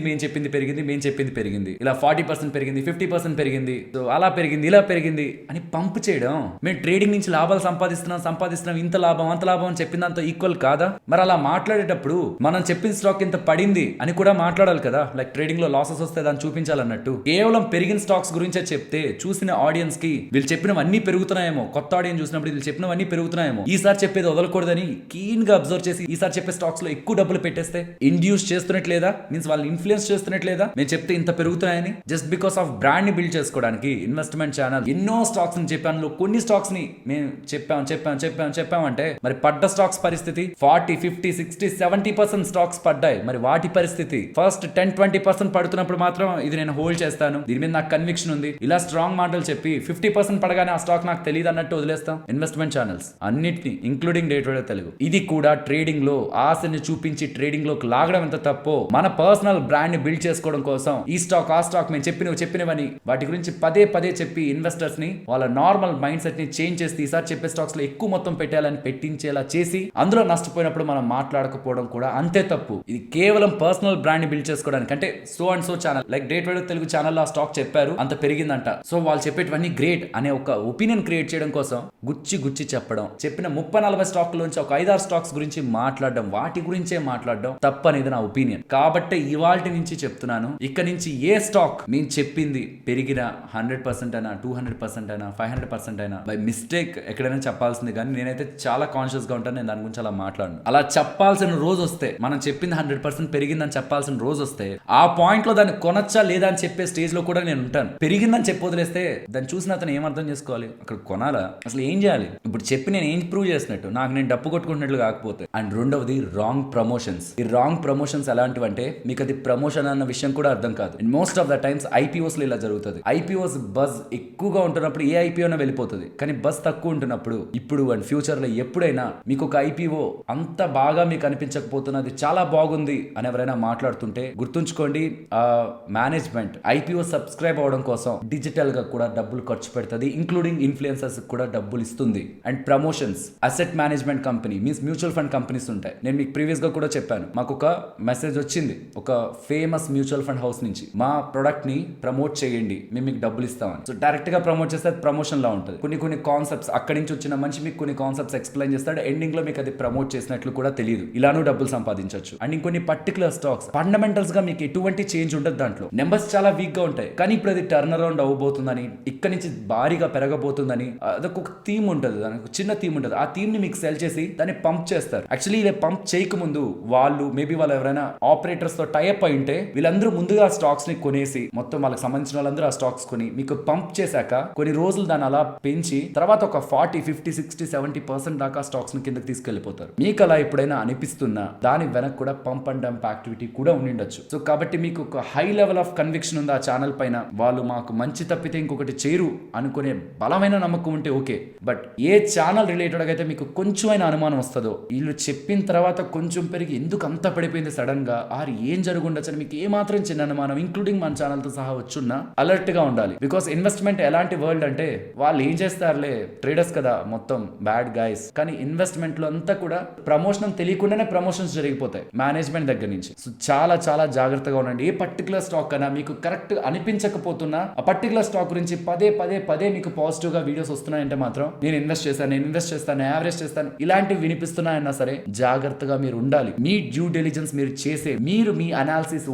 ఇలా 40% పెరిగింది, 50% పెరిగింది, సో అలా పెరిగింది, ఇలా పెరిగింది అని పంప్ చేయడం. మేము ట్రేడింగ్ నుంచి లాభాలు సంపాదిస్తున్నాం, ఇంత లాభం అంత లాభం అని చెప్పిన దాంతో ఈక్వల్ కాదా? మరి అలా మాట్లాడేటప్పుడు మనం చెప్పిన స్టాక్ ఇంత పడింది అని కూడా మాట్లాడాలి కదా. లైక్ ట్రేడింగ్ లో లాసెస్ వస్తే దాన్ని చూపించాలన్నట్టు కేవలం పెరిగిన స్టాక్స్ గురించే చెప్తే చూసిన ఆడియన్స్ కి వీళ్ళు చెప్పినవన్నీ పెరుగుతున్నాయేమో, కొత్త ఆడియన్స్ చూసినప్పుడు వీళ్ళు చెప్పినవన్నీ పెరుగుతున్నాయేమో, ఈసారి చెప్పేది వదలకూడదని కీన్ గా అబ్జర్వ్ చేసి ఈసారి చెప్పే స్టాక్స్ లో ఎక్కువ డబ్బులు పెట్టేస్తే ఇండ్యూస్ చేస్తున్నట్లేదా? మీన్స్ వాళ్ళు ఇన్ఫ్లుయెన్స్ చేస్తున్నట్లేదా? మేము చెప్తే ఇంత పెరుగుతున్నాయని జస్ట్ బికాస్ ఆఫ్ బ్రాండ్ ని బిల్డ్ చేసుకోవడానికి ఇన్వెస్ట్మెంట్ ఛానల్ ఎన్నో స్టాక్స్ ని చెప్పాను, కొన్ని స్టాక్స్ ని మేము చెప్పామంటే మరి పడ్డ స్టాక్స్ పరిస్థితి 40, 50, 60, 70% స్టాక్స్ పడ్డాయి. మరి వాటి పరిస్థితి ఫస్ట్ 10-20% పడుతున్నప్పుడు మాత్రం ఇది నేను హోల్డ్ చేస్తాను, దీని మీద నాకు కన్విక్షన్ ఉంది, ఇలా స్ట్రాంగ్ మాటలు చెప్పి 50% పడగానే ఆ స్టాక్ నాకు తెలియదు అన్నట్టు వదిలేస్తాం. ఇన్వెస్ట్మెంట్ ఛానల్స్ అన్నిటిని ఇంక్లూడింగ్ డే ట్రేడర్ తెలుగు. ఇది కూడా ట్రేడింగ్ లో ఆశని చూపించి ట్రేడింగ్ లోకి లాగడం ఎంత తప్పో, మన పర్సనల్ బ్రాండ్ ని బిల్డ్ చేసుకోవడం కోసం ఈ స్టాక్ ఆ స్టాక్ మేము చెప్పినవని వాటి గురించి పదే చెప్పి ఇన్వెస్టర్స్ ని వాళ్ళ నార్మల్ మైండ్ సెట్ ని చేంజ్ చేసి ఈసారి చెప్పే స్టాక్స్ లో ఎక్కువ మొత్తం పెట్టాలని పెట్టించేలా చేసి అందులో నష్టపోయినప్పుడు మనం మాట్లాడకపోవడం కూడా అంతే తప్పు. ఇది కేవలం పర్సనల్ బ్రాండ్ ని బిల్డ్ చేసుకోవడానికి. అంటే so and so channel like day trader Telugu channel ఆ స్టాక్ చెప్పారు అంత పెరిగిందంట, సో వాళ్ళు చెప్పేటివన్నీ గ్రేట్ అనే ఒక ఒపీనియన్ క్రియేట్ చేయడం కోసం గుచ్చి చెప్పడం, చెప్పిన 30-40 స్టాక్ లోంచి ఒక 5-6 స్టాక్స్ గురించి మాట్లాడడం, వాటి గురించే మాట్లాడడం తప్పనేది నా ఒపీనియన్. కాబట్టి ఇవాల్టి నుంచి చెప్తున్నాను, ఇక్కడ నుంచి ఏ స్టాక్ నేను చెప్పింది పెరిగిన 100% అయినా 200% అయినా 500% అయినా బై మిస్టేక్ ఎక్కడైనా చెప్పాల్సింది, కానీ నేనైతే చాలా కాన్షియస్ గా ఉంటాను. నేను దాని గురించి అలా మాట్లాడను. అలా చెప్పాల్సిన రోజు వస్తే, మనం చెప్పింది 100% పెరిగిందని చెప్పాల్సిన రోజు వస్తే ఆ పాయింట్ లో దాన్ని కొనొచ్చా లేదా అని చెప్పే స్టేజ్ లో కూడా నేను ఉంటాను. పెరిగిందని చెప్పి వదిలేస్తే దాన్ని చూసిన అతను ఏం అర్థం చేసుకోవాలి, అక్కడ కొనాలా, అసలు ఏం చేయాలి? ఇప్పుడు చెప్పి నేను ఏం ప్రూవ్ చేసినట్టు, నాకు నేను డప్పు కొట్టుకుంటున్నట్లు కాకపోతే. అండ్ రెండవది రాంగ్ ప్రమోషన్స్. ఈ రాంగ్ ప్రమోషన్స్ ఎలాంటివంటే మీకు అది ప్రమోషన్ అన్న విషయం కూడా అర్థం కాదు. And most of the times IPOs లో ఇలా జరుగుతుంది. ఐపీఓస్ బజ్ ఎక్కువగా ఉంటున్నప్పుడు ఏ ఐపీఓ వెళ్ళిపోతుంది, కానీ బజ్ తక్కువ ఉంటున్నప్పుడు ఇప్పుడు అండ్ ఫ్యూచర్ లో ఎప్పుడైనా మీకు ఒక ఐపీఓ అంత బాగా మీకు అనిపించకపోతున్నది, చాలా బాగుంది అని ఎవరైనా మాట్లాడుతుంటే గుర్తుంచుకోండి, ఆ మేనేజ్మెంట్ ఐపీఓ సబ్స్క్రైబ్ అవడం కోసం డిజిటల్ గా కూడా డబ్బులు ఖర్చు పెడుతుంది, ఇంక్లూడింగ్ ఇన్ఫ్లుయెన్సర్స్ కూడా డబ్బులు ఇస్తుంది. And promotions, asset management company means mutual fund companies ఉంటాయి. నేను మీకు ప్రీవియస్ గా కూడా చెప్పాను, మాకు ఒక మెసేజ్ వచ్చింది ఒక ఫేమస్ మ్యూచువల్ ఫండ్ హౌస్ నుంచి, మా ప్రొడక్ట్ ని ప్రమోట్ చేయండి మేము మీకు డబ్బులు ఇస్తామని. సో డైరెక్ట్ గా ప్రమోట్ చేస్తే అది ప్రమోషన్ లా ఉంటుంది. కొన్ని కాన్సెప్ట్స్ అక్కడి నుంచి వచ్చిన మనిషి మీకు కొన్ని కాన్సెప్ట్స్ ఎక్స్ప్లెయిన్ చేస్తాడు, ఎండింగ్ లో మీకు అది ప్రమోట్ చేసినట్లు కూడా తెలియదు, ఇలానూ డబ్బులు సంపాదించవచ్చు. అండ్ ఇంకొన్ని పర్టికులర్ స్టాక్స్ ఫండమెంటల్స్ గా మీకు ఎటువంటి చేంజ్ ఉండదు, దాంట్లో నెంబర్స్ చాలా వీక్ గా ఉంటాయి, కానీ ఇప్పుడు అది టర్న్ అరౌండ్ అవ్వబోతుందని, ఇక్కడ నుంచి భారీగా పెరగబోతుందని అదొక థీమ్ ఉంటుంది, దానికి చిన్న థీమ్ ఉంటుంది. ఆ థీమ్ ని మీకు సెల్ చేసి దాన్ని పంప్ చేస్తారు. యాక్చువల్లీ ఇలా పంప్ చేయకముందు వాళ్ళు మేబీ వాళ్ళు ఎవరైనా ఆపరేటర్స్ తో టైప్ అయి ఉంటే వీళ్ళందరూ ముందుగా స్టాక్స్ ని కొనేసి మొత్తం వాళ్ళకి సంబంధించిన వాళ్ళందరూ ఆ స్టాక్స్ కొని మీకు పంప్ చేశాక కొన్ని రోజులు దాన్ని అలా పెంచి తర్వాత ఒక 40, 50, 60, 70% దాకా స్టాక్స్ ని కిందకి తీసుకెళ్లిపోతారు. మీకు అలా ఎప్పుడైనా అనిపిస్తున్నా దాని వెనక కూడా పంప్ అండ్ డంప్ యాక్టివిటీ కూడా ఉండిండొచ్చు. సో కాబట్టి మీకు ఒక హై లెవెల్ ఆఫ్ కన్విక్షన్ ఉంది ఆ ఛానల్ పైన, వాళ్ళు మాకు మంచి తప్పితే ఇంకొకటి చేయరు అనుకునే బలమైన నమ్మకం ఉంటే okay. But A channel related అయితే మీకు కొంచెం అయినా అనుమానం వస్తుందో, వీళ్ళు చెప్పిన తర్వాత కొంచెం పెరిగి ఎందుకు అంత పడిపోయింది సడన్ గా, ఆరు ఏం జరుగుండొచ్చు ఉండొచ్చు అని మీకు ఏమాత్రం చిన్న అనుమానం ఇంక్లూడింగ్ మన ఛానల్ తో సహా వచ్చున్నా అలర్ట్ గా ఉండాలి. బికాస్ ఇన్వెస్ట్మెంట్ ఎలాంటి వరల్డ్ అంటే వాళ్ళు ఏం చేస్తారులే, ట్రేడర్స్ కదా మొత్తం బ్యాడ్ గైస్, కానీ ఇన్వెస్ట్మెంట్ లో అంతా కూడా ప్రమోషన్ తెలియకుండానే ప్రమోషన్స్ జరిగిపోతాయి మేనేజ్మెంట్ దగ్గర నుంచి. సో చాలా చాలా జాగ్రత్తగా ఉండండి. ఏ పర్టికులర్ స్టాక్ కన్నా మీకు కరెక్ట్ అనిపించకపోతున్నా ఆ పర్టికులర్ స్టాక్ గురించి పదే పదే పదే మీకు పాజిటివ్ గా వీడియోస్ వస్తున్నాయంటే మాత్రం నేను ఇన్వెస్ట్ చేస్తాను, యావరేజ్ చేస్తాను ఇలాంటివి వినిపిస్తున్నాయన్నా సరే జాగ్రత్తగా మీరు ఉండాలి. మీ డ్యూ డెలిజెన్స్ మీరు మీ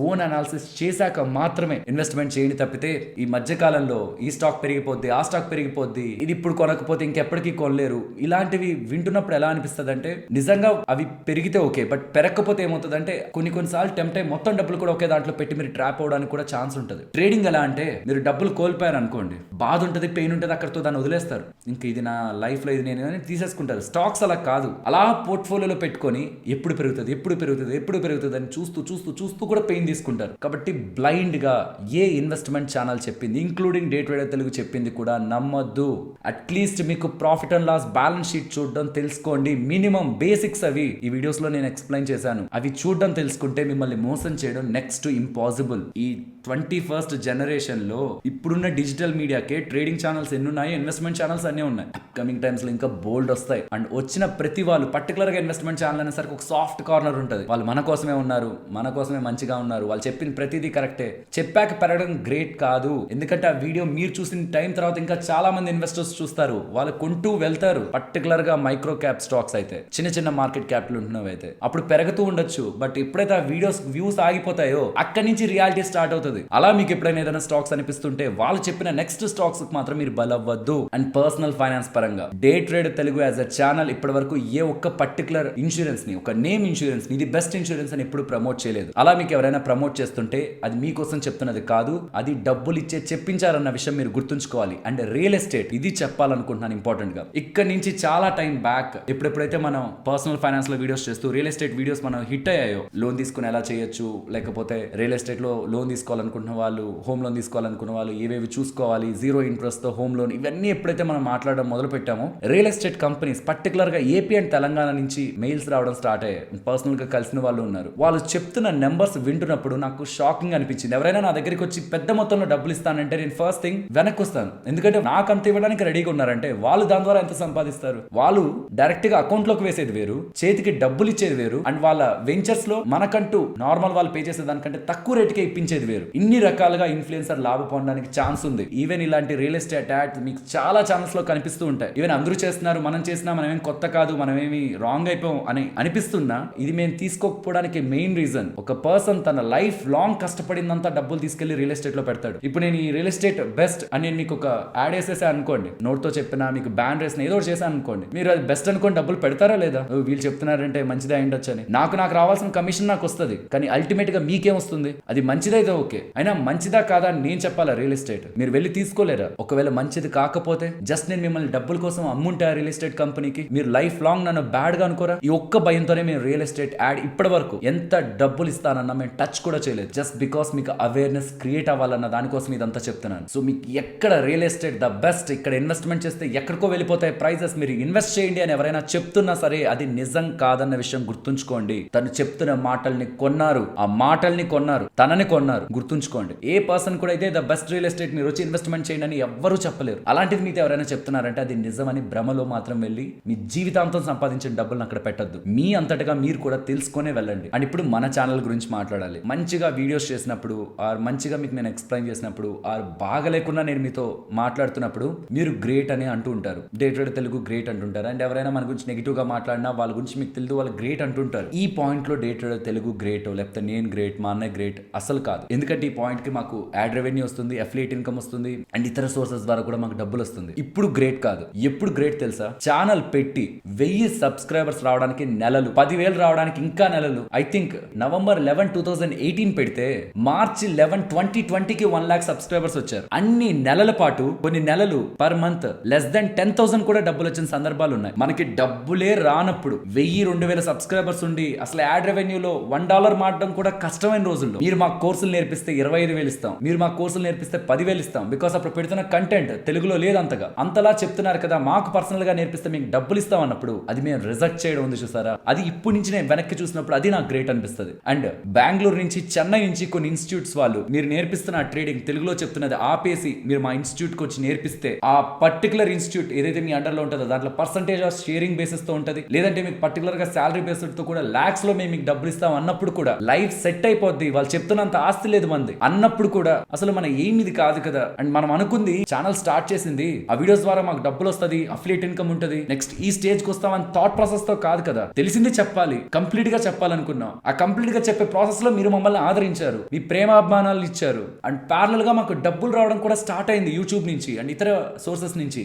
ఓన్ అనాలిసిస్ చేశాక మాత్రమే ఇన్వెస్ట్మెంట్ చేయండి. తప్పితే ఈ మధ్య కాలంలో ఈ స్టాక్ పెరిగిపోద్ది, ఆ స్టాక్ పెరిగిపోద్ది, ఇది ఇప్పుడు కొనకపోతే ఇంకెప్పటికీ కొనలేరు, ఇలాంటివి వింటున్నప్పుడు ఎలా అనిపిస్తుంది అంటే నిజంగా అవి పెరిగితే ఓకే, బట్ పెరగకపోతే ఏమవుతుందంటే కొన్నిసార్లు టెంప్ట్ అయ్యి మొత్తం డబ్బులు కూడా ఒకే దాంట్లో పెట్టి మీరు ట్రాప్ అవడానికి కూడా ఛాన్స్ ఉంటుంది. ట్రేడింగ్ ఎలా అంటే మీరు డబ్బులు కోల్పోయారు అనుకోండి, బాధ ఉంటుంది, పెయిన్ ఉంటుంది, అక్కడితో దాన్ని వదిలేస్తారు. ఇంకా ఇది నా లైఫ్ లో ఇది నేను తీసేసుకుంటారు. స్టాక్స్ అలా కాదు, అలా పోర్ట్ఫోలియోలో పెట్టుకొని ఎప్పుడు పెరుగుతుంది అని చూస్తూ కూడా పెయిన్ తీసుకుంటారు. కాబట్టి బ్లైండ్ గా ఏ ఇన్వెస్ట్మెంట్ ఛానల్ చెప్పింది ఇంక్లూడింగ్ డే ట్రేడర్ తెలుగు చెప్పింది కూడా నమ్మొద్దు. అట్లీస్ట్ మీకు profit and loss balance sheet చూడడం తెలుసుకోండి. మినిమం బేసిక్స్ అవి ఈ వీడియోస్ లో నేను ఎక్స్ప్లెయిన్ చేశాను. అవి చూడడం తెలుసుకుంటే మిమ్మల్ని మోసం చేయడం నెక్స్ట్ ఇంపాసిబుల్. ఈ 21st జనరేషన్ లో ఇప్పుడున్న డిజిటల్ మీడియాకే ట్రేడింగ్ ఛానల్స్ ఎన్ని ఉన్నాయి, ఇన్వెస్ట్మెంట్ ఛానల్స్ అన్నీ ఉన్నాయి. అప్కమింగ్ టైమ్స్ లో ఇంకా బోల్డ్ వస్తాయి. అండ్ వచ్చిన ప్రతి వాళ్ళు పర్టికులర్ గా ఇన్వెస్ట్మెంట్ ఛానల్ అనేసరికి ఒక సాఫ్ట్ కార్నర్ ఉంటుంది. వాళ్ళు మన కోసమే ఉన్నారు, మన కోసమే మంచిగా ఉన్నారు, వాళ్ళు చెప్పిన ప్రతిదీ కరెక్టే, చెప్పాక పెరగడం గ్రేట్ కాదు. ఎందుకంటే ఆ వీడియో మీరు చూసిన టైం తర్వాత ఇంకా చాలా మంది ఇన్వెస్టర్స్ చూస్తారు, వాళ్ళు కొంటూ వెళ్తారు. పర్టికులర్ గా మైక్రో క్యాప్ స్టాక్స్ అయితే, చిన్న మార్కెట్ క్యాపిటల్ ఉంటున్నవి అయితే అప్పుడు పెరుగుతూ ఉండొచ్చు. బట్ ఎప్పుడైతే ఆ వీడియోస్ వ్యూస్ ఆగిపోతాయో అక్కడి నుంచి రియాలిటీ స్టార్ట్ అవుతుంది. అలా మీకు ఎప్పుడైనా ఏదైనా స్టాక్స్ అనిపిస్తుంటే వాళ్ళు చెప్పిన నెక్స్ట్ స్టాక్స్ మాత్రం మీరు బలవ్వద్దు. అండ్ పర్సనల్ ఫైనాన్స్ పరంగా day trade Telugu as a channel ఇప్పటి వరకు ఏ ఒక్క పర్టికులర్ ఇన్సూరెన్స్ ని, ఒక నేమ్ ఇన్సూరెన్స్ ని ఇది బెస్ట్ ఇన్సూరెన్స్ అని ఎప్పుడు ప్రమోట్ చేయలేదు. అలా మీకు ఎవరైనా ప్రమోట్ చేస్తుంటే అది మీకోసం చెప్తున్నది కాదు, అది డబ్బులు ఇచ్చే చెప్పించారన్న విషయం మీరు గుర్తుంచుకోవాలి. అండ్ రియల్ ఎస్టేట్ ఇది చెప్పాలనుకుంటున్నాను ఇంపార్టెంట్ గా. ఇక్కడ నుంచి చాలా టైం బ్యాక్ ఎప్పుడైతే మనం పర్సనల్ ఫైనాన్స్ లో వీడియోస్ చేస్తూ రియల్ ఎస్టేట్ వీడియోస్ మనం హిట్ అయ్యాయో, లోన్ తీసుకుని ఎలా చేయొచ్చు, లేకపోతే రియల్ ఎస్టేట్ లో లోన్ తీసుకోవాలనుకుంటున్న వాళ్ళు, హోమ్ లోన్ తీసుకోవాలనుకున్న వాళ్ళు ఏవేవి చూసుకోవాలి, జీరో ఇంట్రెస్ట్ తో హోమ్ లోన్, ఇవన్నీ ఎప్పుడైతే మనం మాట్లాడడం మొదలు పెట్టామో రియల్ ఎస్టేట్ కంపెనీస్ పర్టికులర్ గా ఏపీ అండ్ తెలంగాణ నుంచి మెయిల్స్ రావడం స్టార్ట్ అయ్యాయి. పర్సనల్ గా కలిసిన వాళ్ళు ఉన్నారు. వాళ్ళు చెప్తున్న నెంబర్స్ వింటున్నప్పుడు నాకు షాకింగ్ అనిపించింది. ఎవరైనా నా దగ్గరికి వచ్చి పెద్ద మొత్తంలో డబ్బులు ఇస్తానంటే నేను ఫస్ట్ థింగ్ వెనక్కి వస్తాను. ఎందుకంటే నాకు అంత ఇవ్వడానికి రెడీగా ఉన్నారంటే వాళ్ళు దాని ద్వారా ఎంత సంపాదిస్తారు. వాళ్ళు డైరెక్ట్ గా అకౌంట్ లోకి వేసేది వేరు, చేతికి డబ్బులు ఇచ్చేది వేరు, అండ్ వాళ్ళ వెంచర్స్ లో మనకంటూ నార్మల్ వాళ్ళు పే చేసే దానికంటే తక్కువ రేటుకే ఇప్పించేది వేరు. ఇన్ని రకాలుగా ఇన్ఫ్లుయెన్సర్ లాభ పొందడానికి ఛాన్స్ ఉంది. ఈవెన్ ఇలాంటి రియల్ ఎస్టేట్ యాడ్ మీకు చాలా ఛానల్స్ లో కనిపిస్తూ ఉంటాయి. ఈవెన్ అందరూ చేస్తున్నారు, మనం చేసినా మనమేం కొత్త కాదు, మనమేమి రాంగ్ అయిపోయాం అని అనిపిస్తున్నా ఇది మేము తీసుకోకపోవడానికి మెయిన్ రీజన్, ఒక పర్సన్ తన లైఫ్ లాంగ్ కష్టపడిందంతా డబ్బులు తీసుకెళ్లి రియల్ ఎస్టేట్ లో పెడతాడు. ఇప్పుడు నేను ఈ రియల్ ఎస్టేట్ బెస్ట్ అని నేను మీకు ఒక యాడ్ వేసేసా అనుకోండి, నోట్ తో చెప్పినా మీకు బ్యాన్ రేసిన ఏదో చేశాను అనుకోండి, మీరు అది బెస్ట్ అనుకోండి డబ్బులు పెడతారా లేదా? వీళ్ళు చెప్తున్నారంటే మంచిదే అయిండొచ్చు అని. నాకు రావాల్సిన కమిషన్ నాకు వస్తుంది, కానీ అల్టిమేట్ గా మీకేం వస్తుంది? అది మంచిదైతే ఓకే, అయినా మంచిదా కాదా అని నేను చెప్పాలా? రియల్ ఎస్టేట్ మీరు వెళ్ళి తీసుకోలేరా? ఒకవేళ మంచిది కాకపోతే జస్ట్ నేను మిమ్మల్ని డబ్బుల కోసం అమ్ముంటా రియల్ ఎస్టేట్ కంపెనీకి, మీరు లైఫ్ లాంగ్ నన్ను బ్యాడ్ గా అనుకోరా? ఈ ఒక్క భయంతోనే మేము రియల్ ఎస్టేట్ యాడ్ ఇప్పటి వరకు ఎంత డబ్బులు ఇస్తానన్నా మేము టచ్ కూడా చేయలేదు. జస్ట్ బికాస్ మీకు అవేర్నెస్ క్రియేట్ అవ్వాలన్న దానికోసం ఇదంతా చెప్తున్నాను. సో మీకు ఎక్కడ రియల్ ఎస్టేట్ ద బెస్ట్, ఇక్కడ ఇన్వెస్ట్మెంట్ చేస్తే ఎక్కడికో వెళ్ళిపోతాయి ప్రైజెస్, మీరు ఇన్వెస్ట్ చేయండి అని ఎవరైనా చెప్తున్నా సరే అది నిజం కాదన్న విషయం గుర్తుంచుకోండి. తను చెప్తున్న మాటల్ని కొన్నారు, ఆ మాటల్ని కొన్నారు, తనని కొన్నారు, గుర్తుంచుకోండి. ఏ పర్సన్ కూడా అయితే ద బెస్ట్ రియల్ ఎస్టేట్ మీరు వచ్చి ఇన్వెస్ట్మెంట్ చేయండి అని ఎవ్వరూ చెప్పలేరు. అలాంటిది మీతో ఎవరైనా చెప్తున్నారంటే అది నిజమని భ్రమలో మాత్రం వెళ్ళి మీ జీవితాంతం సంపాదించిన డబ్బులను అక్కడ పెట్టద్దు. మీ అంతటగా మీరు కూడా తెలుసుకునే వెళ్ళండి. అండ్ ఇప్పుడు మన ఛానల్ గురించి మాట్లాడాలి. మంచిగా వీడియోస్ చేసినప్పుడు ఆర్ మంచిగా మీకు నేను ఎక్స్ప్లెయిన్ చేసినప్పుడు ఆర్ బాగా లేకుండా నేను మీతో మాట్లాడుతున్నప్పుడు మీరు గ్రేట్ అని అంటూ ఉంటారు. డే ట్రేడ్ తెలుగు గ్రేట్ అంటుంటారు. అండ్ ఎవరైనా మన గురించి నెగిటివ్ గా మాట్లాడినా వాళ్ళ గురించి మీకు తెలియదు, వాళ్ళు గ్రేట్ అంటుంటారు. ఈ పాయింట్ లో డే ట్రేడ్ తెలుగు గ్రేట్, లేకపోతే నేను గ్రేట్, మా అన్నయ్య గ్రేట్ అసలు కాదు. ఎందుకంటే ఈ పాయింట్ కి మాకు యాడ్ రెవెన్యూ వస్తుంది, అఫిలియేట్ ఇన్కమ్ వస్తుంది, అండ్ ఇతర సోర్సెస్ ద్వారా కూడా మాకు డబ్బులు వస్తుంది. ఇప్పుడు గ్రేట్ కాదు, ఎప్పుడు గ్రేట్ తెలుసా? ఛానల్ పెట్టి 1000 సబ్స్క్రైబర్స్ రావడానికి నెలలు, 10,000 రావడానికి ఇంకా నెలలు. ఐ థింక్ November 11, 2018 పెడితే March 11, 2020కి 1 lakh సబ్స్క్రైబర్స్ వచ్చారు. అన్ని నెలల పాటు కొన్ని నెలలు పర్ మంత్ లెస్ దెన్ 10,000 కూడా డబ్బులు వచ్చిన సందర్భాలు ఉన్నాయి. మనకి డబ్బులే రానప్పుడు 1000-2000 సబ్స్క్రైబర్స్ ఉండి అసలు యాడ్ రెవెన్యూలో $1 మారడం కూడా కష్టమైన రోజుల్లో మీరు మాకు కోర్సులు నేర్పిస్తే నేర్పిస్తే 25,000 ఇస్తాం, మీరు మా కోర్సులు నేర్పిస్తే 10,000 ఇస్తాం. బికాస్ అప్పుడు పెడుతున్న కంటెంట్ తెలుగులో లేదు అంతలా చెప్తున్నారు కదా, మాకు పర్సనల్ గా నేర్పిస్తే మీకు డబ్బులు ఇస్తాం అన్నప్పుడు అది మేము రిజెక్ట్ చేయడం ఉంది చూసారా, అది ఇప్పుడు నుంచి నేను వెనక్కి చూసినప్పుడు అది నాకు గ్రేట్ అనిపిస్తుంది. అండ్ బెంగళూరు నుంచి, చెన్నై నుంచి కొన్ని ఇన్స్టిట్యూట్స్ వాళ్ళు మీరు నేర్పిస్తున్న ట్రేడింగ్ తెలుగులో చెప్తున్నది ఆపేసి మీరు మా ఇన్స్టిట్యూట్ కి వచ్చి నేర్పిస్తే ఆ పర్టికులర్ ఇన్స్టిట్యూట్ ఏదైతే మీ అండర్ లో ఉంటుందో దాంట్లో పర్సంటేజ్ ఆఫ్ షేరింగ్ బేసిస్ తో ఉంటుంది, లేదంటే మీకు పర్టికులర్ గా శాలరీ బేసిస్ తో కూడా లాక్స్ లో మేము మీకు డబ్బులు ఇస్తాం అన్నప్పుడు కూడా లైఫ్ సెట్ అయిపోద్ది. వాళ్ళు చెప్తున్నంత ఆస్తి లేదు మంది అన్నప్పుడు కూడా అసలు మన ఏం ఇది కాదు కదా. అండ్ మనం అనుకుంది ఛానల్ స్టార్ట్ చేసింది ఆ వీడియోస్ ద్వారా మాకు డబ్బులు వస్తుంది, అఫిలియేట్ ఇన్కమ్ ఉంటుంది, నెక్స్ట్ ఈ స్టేజ్ కి వస్తామని థాట్ ప్రాసెస్ తో కాదు కదా. తెలిసింది చెప్పాలి, కంప్లీట్ గా చెప్పాలనుకున్నాం. ఆ కంప్లీట్ గా చెప్పే ప్రాసెస్ లో మీరు మమ్మల్ని ఆదరించారు, మీ ప్రేమాభిమానాలు ఇచ్చారు. అండ్ ప్యారల్ గా మాకు డబ్బులు రావడం కూడా స్టార్ట్ అయింది యూట్యూబ్ నుంచి అండ్ ఇతర సోర్సెస్ నుంచి.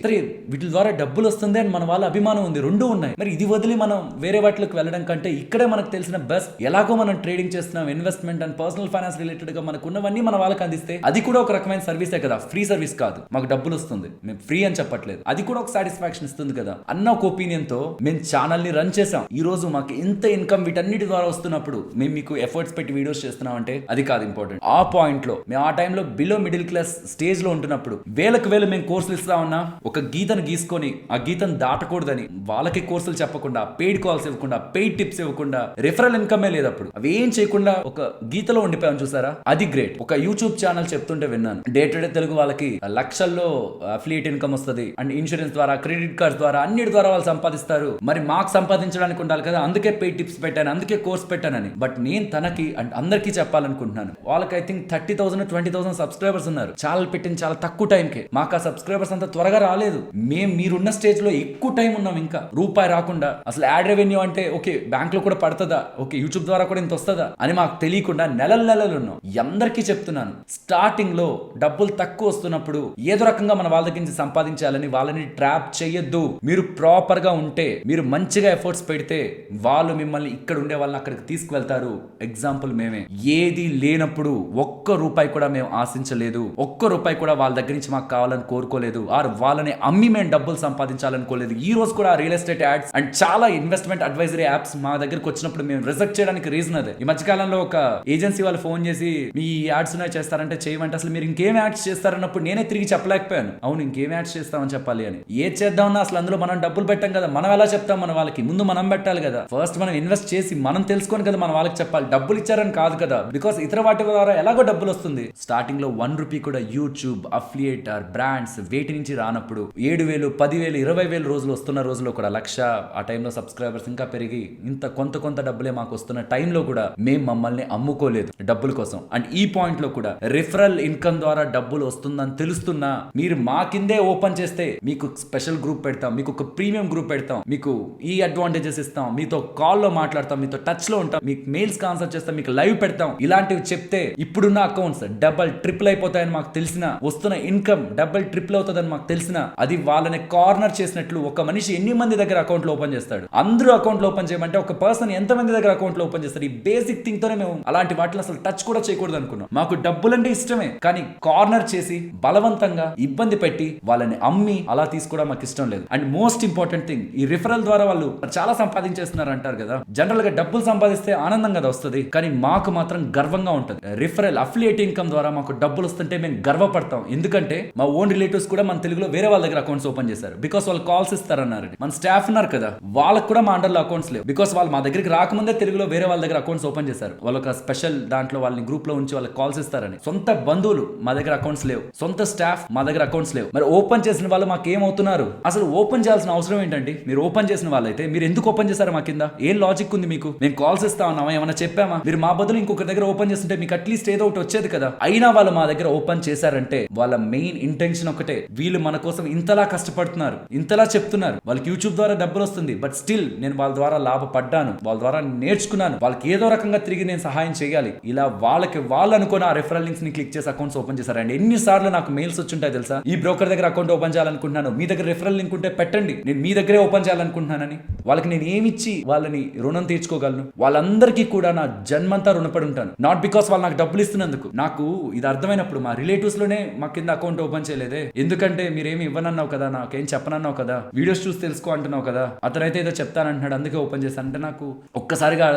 వీటి ద్వారా డబ్బులు వస్తుంది అని మన వాళ్ళ అభిమానం ఉంది, రెండు ఉన్నాయి. మరి ఇది వదిలి మనం వేరే వాటిలోకి వెళ్ళడం కంటే ఇక్కడే మనకు తెలిసిన బెస్ట్ ఎలాగో మనం ట్రేడింగ్ చేస్తున్నాం, investment and personal finance related గా మనకు ఉన్నవన్నీ మన వాళ్ళకి అందిస్తే అది కూడా ఒక రకమైన సర్వీసే కదా. ఫ్రీ సర్వీస్ కాదు, మాకు డబ్బులు వస్తుంది, మేము ఫ్రీ అని చెప్పట్లేదు, అది కూడా ఒక సాటిస్ఫాక్షన్ ఇస్తుంది కదా అన్న ఒక ఒపీనియన్ తో మేము ఛానల్ ని రన్ చేసాం. ఈ రోజు మాకు ఇంత ఇన్కమ్ వీటన్నిటి ద్వారా వస్తున్నప్పుడు మేము మీకు ఎఫర్ట్స్ పెట్టి వీడియోస్ చేస్తున్నాం అంటే అది కాదు ఇంపార్టెంట్. ఆ పాయింట్ లో మేము ఆ టైంలో బిలో మిడిల్ క్లాస్ స్టేజ్ లో ఉంటున్నప్పుడు వేలకు వేలు మేము కోర్సులు ఇస్తా ఉన్నా ఒక గీతను గీసుకొని ఆ గీతను దాటకూడదని వాళ్ళకి కోర్సులు చెప్పకుండా, పెయిడ్ కాల్స్ ఇవ్వకుండా, పెయిడ్ టిప్స్ ఇవ్వకుండా, రిఫరల్ ఇన్కమే లేదు అప్పుడు, అవి ఏం చేయకుండా ఒక గీతలో ఉండిపోయాం చూసారా, అది గ్రేట్. ఒక యూట్యూబ్ ఛానల్ చెప్తుంటే విన్నాను, డే టు డే తెలుగు వాళ్ళకి లక్షల్లో అఫిలియేట్ ఇన్కమ్ వస్తుంది అండ్ ఇన్సూరెన్స్ ద్వారా, క్రెడిట్ కార్డ్స్ ద్వారా, అన్నిటి ద్వారా వాళ్ళు సంపాదిస్తారు. మరి మాకు సంపాదించడానికి ఉండాలి కదా, అందుకే పెయిడ్ టిప్స్ పెట్టాను, అందుకే కోర్స్ పెట్టానని. బట్ నేను తనకి అండ్ అందరికీ చెప్పాలనుకుంటున్నాను, వాళ్ళకి ఐ థింక్ 30,000 20,000 సబ్స్క్రైబర్స్ ఉన్నారు. ఛానల్ పెట్టిన చాలా తక్కువ టైంకే. మాకు ఆ సబ్స్క్రైబర్స్ అంత త్వరగా రాలేదు. మీరున్న స్టేజ్ లో ఎక్కువ టైం ఉన్నాం, ఇంకా రూపాయి రాకుండా. అసలు యాడ్ రెవెన్యూ అంటే ఓకే బ్యాంక్ లో కూడా పడుతుందా, ఓకే యూట్యూబ్ ద్వారా కూడా ఇంత వస్తుందా అని మాకు తెలియకుండా నెలలు ఉన్నాం. అందరికీ చెప్తున్నాను, స్టార్టింగ్ లో డబ్బులు తక్కువ వస్తున్నప్పుడు ఏదో రకంగా మన వాళ్ళ దగ్గర నుంచి సంపాదించాలని వాళ్ళని ట్రాప్ చేయొద్దు. మీరు ప్రాపర్ గా ఉంటే, మీరు మంచిగా ఎఫర్ట్స్ పెడితే వాళ్ళు మిమ్మల్ని ఇక్కడ ఉండే వాళ్ళని అక్కడికి తీసుకువెళ్తారు. ఎగ్జాంపుల్ మేమే ఏది లేనప్పుడు ఒక్క రూపాయి కూడా మేము ఆశించలేదు, ఒక్క రూపాయి కూడా వాళ్ళ దగ్గర నుంచి మాకు కావాలని కోరుకోలేదు, ఆర్ వాళ్ళని అమ్మి మేము డబ్బులు సంపాదించాలనుకోలేదు. ఈ రోజు కూడా రియల్ ఎస్టేట్ యాడ్స్ అండ్ చాలా ఇన్వెస్ట్మెంట్ అడ్వైజరీ యాప్స్ మా దగ్గరకు వచ్చినప్పుడు మేము రిజెక్ట్ చేయడానికి రీజన్ అదే. ఈ మధ్యకాలంలో ఒక ఏజెన్సీ వాళ్ళు ఫోన్ చేసి మీ యాడ్స్ ఉన్నాయి చేస్తారంటే చేయమంటే అసలు మీరు ఇంకేం యాడ్స్ చేస్తారన్నప్పుడు నేనే తిరిగి చెప్పలేకపోయాను. అవును ఇంకేం యాడ్స్ చేస్తామని చెప్పాలి అని. ఏది చేద్దామన్నా అసలు అందులో మనం డబ్బులు పెట్టాం కదా, మనం ఎలా చెప్తాం మన వాళ్ళకి, ముందు మనం పెట్టాలి కదా. ఫస్ట్ మనం ఇన్వెస్ట్ చేసి మనం తెలుసుకొని కదా మన వాళ్ళకి చెప్పాలి, డబ్బులు ఇచ్చారని కాదు కదా. బికాస్ ఇతర వాటి ద్వారా ఎలాగో డబ్బులు వస్తుంది. స్టార్టింగ్ లో 1 రూపీ కూడా యూట్యూబ్, అఫిలియేటర్, బ్రాండ్స్ వేటి నుంచి రానప్పుడు 7,000 10,000 20,000 రోజులు వస్తున్న రోజులో కూడా 1,00,000 ఆ టైంలో సబ్స్క్రైబర్స్ ఇంకా పెరిగి ఇంత కొంత డబ్బులే మాకు వస్తున్న టైంలో కూడా మేము మమ్మల్ని అమ్ముకోలేదు డబ్బుల కోసం. అండ్ ఈ పాయింట్ లో కూడా రిఫరల్ ఇన్కమ్ ద్వారా డబ్బులు వస్తుందని తెలుస్తున్నా మీరు మా కిందే ఓపెన్ చేస్తే మీకు స్పెషల్ గ్రూప్ పెడతాం, మీకు ఒక ప్రీమియం గ్రూప్ పెడతాం, మీకు ఈ అడ్వాంటేజెస్ ఇస్తాం, మీతో కాల్లో మాట్లాడతాం, మీతో టచ్ లో ఉంటాం, మీకు మెయిల్స్ ఆన్సర్ చేస్తాం, మీకు లైవ్ పెడతాం. ఇలాంటివి చెప్తే ఇప్పుడున్న అకౌంట్స్ డబల్ ట్రిపుల్ అయిపోతాయని మాకు తెలిసిన, వస్తున్న ఇన్కమ్ డబల్ ట్రిపుల్ అవుతుందని మాకు తెలిసిన, అది వాళ్ళని కార్నర్ చేసినట్లు. ఒక మనిషి ఎన్ని మంది దగ్గర అకౌంట్లు ఓపెన్ చేస్తాడు? అందరూ అకౌంట్లు ఓపెన్ చేయమంటే ఒక పర్సన్ ఎంత మంది దగ్గర అకౌంట్లు ఓపెన్ చేస్తారు? ఈ బేసిక్ థింగ్ తోనే మేము అలాంటి వాటిని అసలు టచ్ కూడా చేయకూడదు అనుకున్నాం. మాకు డబ్బులంటే ఇష్టమే, కానీ కార్నర్ చేసి బలవంతంగా ఇబ్బంది పెట్టి వాళ్ళని అమ్మి అలా తీసుకోవడం మాకు ఇష్టం లేదు. అండ్ మోస్ట్ ఇంపార్టెంట్ థింగ్, ఈ రిఫరల్ ద్వారా వాళ్ళు చాలా సంపాదించేస్తున్నారు అంటారు కదా. జనరల్ గా డబ్బులు సంపాదిస్తే ఆనందం కదా వస్తుంది, కానీ మాకు మాత్రం గర్వంగా ఉంటుంది. రిఫరల్ అఫిలియేట్ ఇన్కమ్ ద్వారా మాకు డబ్బులు వస్తుంటే మేము గర్వపడతాం. ఎందుకంటే మా ఓన్ రిలేటివ్స్ కూడా మన తెలుగులో వేరే వాళ్ళ దగ్గర అకౌంట్స్ ఓపెన్ చేశారు. బికాస్ వాళ్ళు కాల్స్ ఇస్తారన్నారు. మన స్టాఫ్ ఉన్నారు కదా, వాళ్ళకి కూడా మా అండర్లో అకౌంట్స్ లేవు. బికాస్ వాళ్ళు మా దగ్గరికి రాకముందే తెలుగులో వేరే వాళ్ళ దగ్గర అకౌంట్స్ ఓపెన్ చేశారు. వాళ్ళు ఒక స్పెషల్ దాంట్లో వాళ్ళని గ్రూప్ లో ఉంచి వాళ్ళకి కాల్స్ ఇస్తారని. సొంత బంధువులు మా దగ్గర అకౌంట్స్ లేవు, సొంత స్టాఫ్ మా దగ్గర అకౌంట్స్ లేవు. మరి ఓపెన్ చేసిన వాళ్ళు మాకు ఏమవుతున్నారు? అసలు ఓపెన్ చేయాల్సిన అవసరం ఏంటండి? మీరు ఓపెన్ చేసిన వాళ్ళైతే మీరు ఎందుకు ఓపెన్ చేశారు మా కింద? ఏం లాజిక్ ఉంది మీకు? మేము కాల్స్ ఇస్తా ఉన్నామా, ఏమైనా చెప్పామా? మీరు మా బదులు ఇంకొక దగ్గర ఓపెన్ చేస్తుంటే మీకు అట్లీస్ట్ ఏదో ఒకటి వచ్చేది కదా. అయినా వాళ్ళు మా దగ్గర ఓపెన్ చేశారంటే వాళ్ళ మెయిన్ ఇంటెన్షన్ ఒకటే, వీళ్ళు మన కోసం ఇంతలా కష్టపడుతున్నారు, ఇంతలా చెప్తున్నారు, వాళ్ళకి యూట్యూబ్ ద్వారా డబ్బులు వస్తుంది, బట్ స్టిల్ నేను వాళ్ళ ద్వారా లాభపడ్డాను, వాళ్ళ ద్వారా నేర్చుకున్నాను, వాళ్ళకి ఏదో రకంగా తిరిగి నేను సహాయం చేయాలి. ఇలా వాళ్ళకి వాళ్ళు అనుకుని ఆ రెఫరల్ లింక్స్ ని క్లిక్ చేసి అకౌంట్స్ ఓపెన్ చేశారండి. ఎన్నిసార్లు నాకు మెయిల్స్ వచ్చుంటాయి తెలుసా, ఈ బ్రోకర్ దగ్గర అకౌంట్ ఓపెన్ చేయాలనుకుంటున్నాను, మీ దగ్గర రెఫరల్ లింక్ ఉంటే పెట్టండి, నేను మీ దగ్గరే ఓపెన్ చేయాలనుకుంటున్నానని. వాళ్ళకి నేను ఏమిచ్చి వాళ్ళని రుణం తీర్చుకోగలను? వాళ్ళందరికీ కూడా నా జన్మంతా రుణపడి ఉంటాను. నాట్ బికాస్ వాళ్ళు నాకు డబ్బులు ఇస్తున్నందుకు. నాకు ఇది అర్థమైనప్పుడు మా రిలేటివ్స్ లోనే మా కింద అకౌంట్ ఓపెన్ చేయలేదే. ఎందుకంటే మీరేమి ఇవ్వనన్నావు కదా, నాకేం చెప్పనన్నావు కదా, వీడియోస్ చూసి తెలుసుకో అంటున్నావు కదా, అతనైతే ఏదో చెప్తానంటున్నాడు అందుకే ఓపెన్ చేశాను అంటే నాకు ఒక్కసారిగా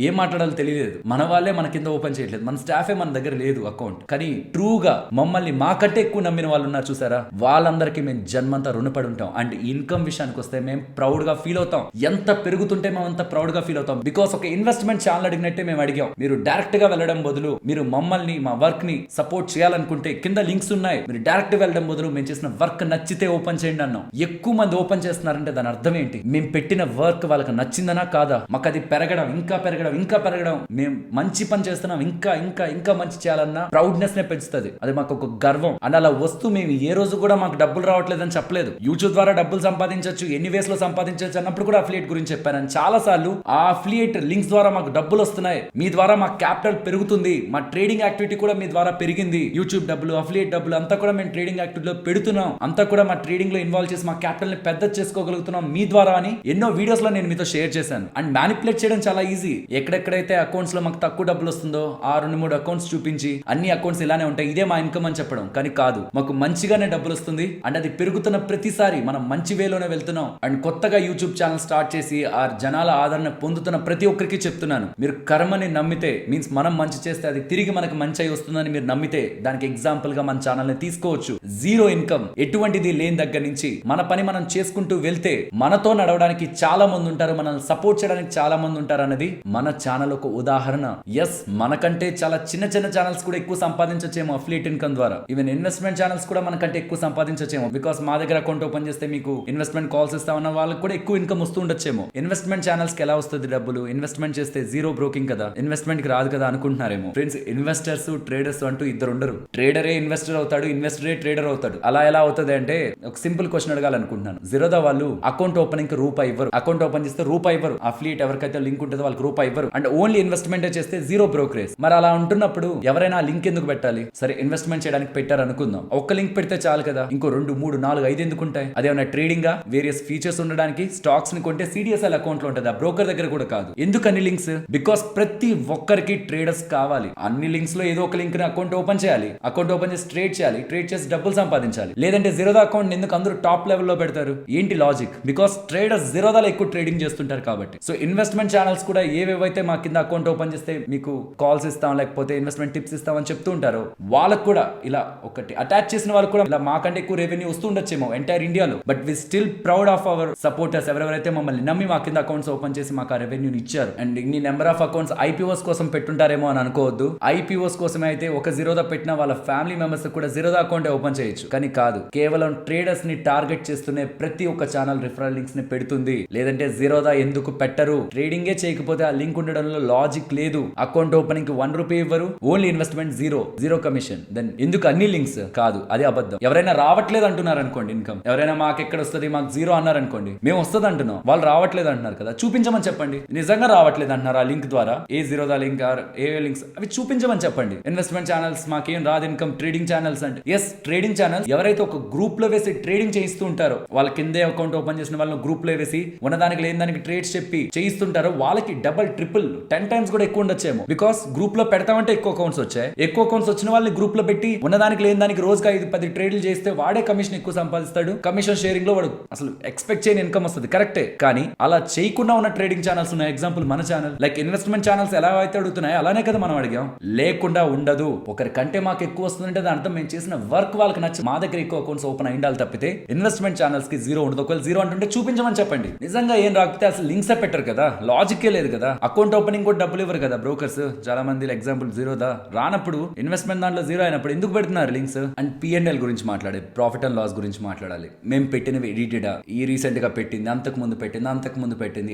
ఏం మాట్లాడాలో తెలియలేదు. మన వాళ్ళే మన కింద ఓపెన్ చేయట్లేదు, మన స్టాఫే యాపే మన దగ్గర లేదు అకౌంట్. కానీ ట్రూగా మమ్మల్ని మాకంటే ఎక్కువ నమ్మిన వాళ్ళు ఉన్నారు చూసారా, వాళ్ళందరికీ మేము జన్మంతా రుణపడి ఉంటాం. అండ్ ఇన్కమ్ విషయానికి వస్తే మేము ప్రౌడ్ గా ఫీల్ అవుతాం. ఎంత పెరుగుతుంటే మేము అంత ప్రౌడ్ గా ఫీల్ అవుతాం. బికాస్ ఒక ఇన్వెస్ట్మెంట్ ఛానల్ అడిగినట్టే మేము అడిగాం. మీరు డైరెక్ట్ గా వెళ్ళడం బదులు మీరు మమ్మల్ని మా వర్క్ ని సపోర్ట్ చేయాలనుకుంటే కింద లింక్స్ ఉన్నాయి, మీరు డైరెక్ట్ వెళ్ళడం బదులు మేము చేసిన వర్క్ నచ్చితే ఓపెన్ చేయండి అన్నాం. ఎక్కువ మంది ఓపెన్ చేస్తున్నారంటే దాని అర్థం ఏంటి? మేము పెట్టిన వర్క్ వాళ్ళకి నచ్చిందనా కాదా? మాకు అది పెరగడం, ఇంకా పెరగడం, ఇంకా పెరగడం, మేము మంచి పని చేస్తున్నాం, ఇంకా ఇంకా ఇంకా మంచి చేయాలన్న ప్రౌడ్నెస్ నే పెంచుతుంది. అది మాకు ఒక గర్వం. అండ్ అలా వస్తూ మేము ఏ రోజు కూడా మాకు డబ్బులు రావట్లేదని చెప్పలేదు. యూట్యూబ్ ద్వారా డబ్బులు సంపాదించవచ్చు, ఎన్ని వేస్ లో సంపాదించవచ్చు అన్నప్పుడు కూడా అఫిలియేట్ గురించి చెప్పాను. చాలా సార్లు ఆ అఫిలియేట్ లింక్స్ ద్వారా మాకు డబ్బులు వస్తున్నాయి, మీ ద్వారా మా క్యాపిటల్ పెరుగుతుంది, మా ట్రేడింగ్ యాక్టివిటీ కూడా మీ ద్వారా పెరిగింది, యూట్యూబ్ డబ్బులు, అఫిలియేట్ డబ్బులు అంతా కూడా మేము ట్రేడింగ్ యాక్టివిటీలో పెడుతున్నాం, అంతా కూడా మా ట్రేడింగ్ లో ఇన్వాల్వ్ చేసి మా క్యాపిటల్ ని పెద్ద చేసుకోగలుగుతున్నాం మీ ద్వారా అని ఎన్నో వీడియోస్ లో నేను మీతో షేర్ చేశాను. అండ్ మ్యానిపులేట్ చేయడం చాలా ఈజీ. ఎక్కడెక్కడైతే అకౌంట్స్ లో మాకు తక్కువ డబ్బులు వస్తుందో ఆ 2-3 అకౌంట్స్ చూపించి అన్ని అకౌంట్స్ ఇలానే ఉంటాయి, ఇదే మా ఇన్కమ్ అని చెప్పడం. కానీ కాదు, మాకు మంచిగానే డబ్బులు వస్తుంది. అండ్ అది పెరుగుతున్న ప్రతిసారి మనం మంచి వేలోనే వెళ్తున్నాం. అండ్ కొత్తగా యూట్యూబ్ ఛానల్ స్టార్ట్ చేసి ఆ జనాల ఆదరణ పొందుతున్న ప్రతి ఒక్కరికి చెప్తున్నాను, మీరు కర్మని నమ్మితే, మీన్స్ మనం మంచి చేస్తే అది తిరిగి మనకు మంచి అయి వస్తుందని మీరు నమ్మితే దానికి ఎగ్జాంపుల్ గా మన ఛానల్ ని తీసుకోవచ్చు. జీరో ఇన్కమ్ ఎటువంటిది లేని దగ్గర నుంచి మన పని మనం చేసుకుంటూ వెళ్తే మనతో నడవడానికి చాలా మంది ఉంటారు, మనల్ని సపోర్ట్ చేయడానికి చాలా మంది ఉంటారు అన్నది మన ఛానల్ ఒక ఉదాహరణ. ఎస్, మనకంటే చాలా చిన్న చిన్న ఛానల్స్ కూడా ఎక్కువ సంపాదించొచ్చేమో అఫిలియేట్ ఇన్కమ్ ద్వారా. ఈవెన్ ఇన్వెస్ట్మెంట్ ఛానల్స్ కూడా మనకంటే ఎక్కువ సంపాదించొచ్చేమో. బికాస్ మా దగ్గర అకౌంట్ ఓపెన్ చేస్తే మీకు ఇన్వెస్ట్మెంట్ కాల్స్ ఇస్తామన్న వాళ్ళకి కూడా ఎక్కువ ఇన్కమ్ వస్తూ ఉండొచ్చేమో. ఇన్వెస్ట్మెంట్ ఛానల్స్ కి ఎలా వస్తుంది డబ్బులు? ఇన్వెస్ట్మెంట్ చేస్తే జీరో బ్రోకింగ్ కదా, ఇన్వెస్ట్మెంట్ కి రాదు కదా అనుకుంటున్నారేమో. ఫ్రెండ్స్, ఇన్వెస్టర్స్ ట్రేడర్స్ అంటూ ఇద్దరు ఉండరు. ట్రేడరే ఇన్వెస్టర్ అవుతాడు, ఇన్వెస్టరే ట్రేడర్ అవుతాడు. అలా ఎలా అవుతుంది అంటే ఒక సింపుల్ క్వశ్చన్ అడగాలనుకుంటున్నాను. జిరోదా వాళ్ళు అకౌంట్ ఓపెనింగ్ కి రూపాయి ఇవ్వరు, అకౌంట్ ఓపెన్ చేస్తే రూపాయి ఇవ్వరు, అఫిలియేట్ ఎవరికైతే లింక్ ఉంటుందో వాళ్ళకి రూపాయి ఇవ్వరు, అండ్ ఓన్లీ ఇన్వెస్ట్మెంట్ చేస్తే జీరో బ్రోకరేజ్. మరి అలా ఉంటున్నప్పుడు ఎవరైనా లింక్ ఎందుకు పెట్టాలి? సరే, ఇన్వెస్ట్మెంట్ చేయడానికి పెట్టారు అనుకుందాం, ఒక్క లింక్ పెడితే చాలు కదా, ఇంకో 2, 3, 4, 5 ఎందుకు ఉంటాయి? అదేమన్నా ట్రేడింగ్ గా? వేరియస్ ఫీచర్స్ ఉండడానికి స్టాక్స్ ని కొంటే సిడిఎస్ఎల్ అకౌంట్ లో ఉంటుంది, ఆ బ్రోకర్ దగ్గర కూడా కాదు. ఎందుకు అన్ని లింక్స్? బికాస్ ప్రతి ఒక్కరికి ట్రేడర్స్ కావాలి. అన్ని లింక్స్ లో ఏదో ఒక లింక్ ని అకౌంట్ ఓపెన్ చేయాలి, అకౌంట్ ఓపెన్ చేసి ట్రేడ్ చేయాలి, ట్రేడ్ చేసి డబ్బులు సంపాదించాలి. లేదంటే జీరోదా అకౌంట్ ఎందుకు అందరూ టాప్ లెవెల్లో పెడతారు? ఏంటి లాజిక్? బికాస్ ట్రేడర్స్ జీరోదాలో ఎక్కువ ట్రేడింగ్ చేస్తుంటారు కాబట్టి. సో ఇన్వెస్ట్మెంట్ ఛానల్స్ కూడా ఏవేవైతే మా కింద అకౌంట్ ఓపెన్ చేస్తే మీకు కాల్స్ ఇస్తాం, లేకపోతే ఇన్వెస్ట్మెంట్ టిప్స్ ఇస్తాం అని చెప్తూ ఉంటారు, వాళ్ళకు కూడా ఇలా ఒకటి అటాచ్ చేసిన వాళ్ళకి కూడా ఇలా మాకంటే ఎక్కువ రెవెన్యూ వస్తూ ఉండొచ్చేమో ఎంటైర్ ఇండియాలో. But we still proud of our supporters, ఎవరెవరైతే మమ్మల్ని నమ్మి మా కింద అకౌంట్స్ ఓపెన్ చేసి మాకు ఆ రెవెన్యూని ఇచ్చారు. అండ్ ఇన్ని నెంబర్ ఆఫ్ అకౌంట్స్ ఐపీఓస్ కోసం పెట్టుంటారేమో అని అనుకోవద్దు. ఐపీఓస్ కోసమే అయితే ఒక జీరోదా పెట్టిన వాళ్ళ ఫ్యామిలీ మెంబర్స్ కూడా జీరోదా అకౌంట్ ఓపెన్ చేయొచ్చు. కానీ కాదు, కేవలం ట్రేడర్స్ ని టార్గెట్ చేస్తూనే ప్రతి ఒక్క ఛానల్ రిఫరల్ లింక్స్ ని పెడుతుంది. లేదంటే జీరోదా ఎందుకు పెట్టరు? ట్రేడింగే చేయకపోతే ఆ లింక్ ఉండడంలో లాజిక్ లేదు. అకౌంట్ ఓపెనింగ్ కి 1 రూపీ ఇవ్వరు, only investment zero commission. Then ఎందుకు అన్ని లింక్స్? కాదు, అది అబద్ధం. ఎవరైనా రావట్లేదు అంటున్నారు అనుకోండి ఇన్కమ్, ఎవరైనా మాకు ఎక్కడ వస్తుంది, మాకు జీరో అన్నారు అనుకోండి, మేము వస్తుంది అంటున్నాం, వాళ్ళు రావట్లేదు అంటున్నారు కదా, చూపించమని చెప్పండి. నిజంగా రావట్లేదు అంటున్నారు ఆ లింక్ ద్వారా, ఏ జీరోదా లింక్ ఏ లింక్స్ అవి చూపించమని చెప్పండి. ఇన్వెస్ట్మెంట్ ఛానల్స్ మాకేం రాదు ఇన్కమ్, ట్రేడింగ్ ఛానల్స్ అంటే ఎస్, ట్రేడింగ్ ఛానల్స్ ఎవరైతే ఒక గ్రూప్ లో వేసి ట్రేడింగ్ చేయిస్తూ ఉంటారో, వాళ్ళ కిందే అకౌంట్ ఓపెన్ చేసిన వాళ్ళని గ్రూప్ లో వేసి ఉన్నదానికి లేని దానికి ట్రేడ్స్ చెప్పి చేయిస్తుంటారో వాళ్ళకి డబల్, ట్రిపుల్, 10 టైమ్స్ కూడా ఎక్కువ ఉండొచ్చేమో. బికాస్ గ్రూప్ లో పెడతామంటే ఎక్కువ అకౌంట్స్ వచ్చాయి, ఎక్కువ అకౌంట్స్ వచ్చిన వాళ్ళని గ్రూప్ లో పెట్టి ఉన్నదానికి లేని దానికి రోజుకి 5-10 ట్రేడ్లు చేస్తే వాడే కమిషన్ ఎక్కువ సంపాదిస్తాడు. కమిషన్ షేరింగ్ లో వాడు అసలు ఎక్స్పెక్ట్ చేయని ఇన్కమ్ వస్తుంది, కరెక్టే. కానీ అలా చేయకుండా ఉన్న ట్రేడింగ్ ఛానల్స్ ఉన్నాయి. ఎగ్జాంపుల్ మన ఛానల్. లైక్ ఇన్వెస్ట్మెంట్ ఛానల్స్ ఎలా అయితే అడుగుతున్నాయో అలానే కదా మనం అడిగాం. లేకుండా ఉండదు. ఒకరి కంటే మాకు ఎక్కువ వస్తుందంటే దాని అర్థం మేము చేసిన వర్క్ వాళ్ళకి నచ్చి మా దగ్గర ఎక్కువ అకౌంట్స్ ఓపెన్ అయ్యిండాలి తప్పితే ఇన్వెస్ట్మెంట్ ఛానల్స్ కి జీరో ఉండదు. ఒకవేళ జీరో అంటుంటే చూపించమని చెప్పండి. నిజంగా ఏం రాకపోతే అసలు లింక్స్ పెట్టరు కదా, లాజిక్కే లేదు కదా. అకౌంట్ ఓపెనింగ్ కూడా డబ్బులు ఇవ్వరు కదా బ్రోకర్స్. చాలా మంది ఎగ్జాంపుల్ జీరోదా రానప్పుడు ఇన్వెస్ట్మెంట్ దాంట్లో జీరో అయినప్పుడు ఎందుకు పెడుతున్నారు లింక్స్? అండ్ P&L గురించి మాట్లాడే, ప్రాఫిట్ అండ్ లాస్ గురించి మాట్లాడాలి. మేము పెట్టినవి ఎడిటెడా, ఈ రీసెంట్ గా పెట్టింది, అంతకు ముందు పెట్టింది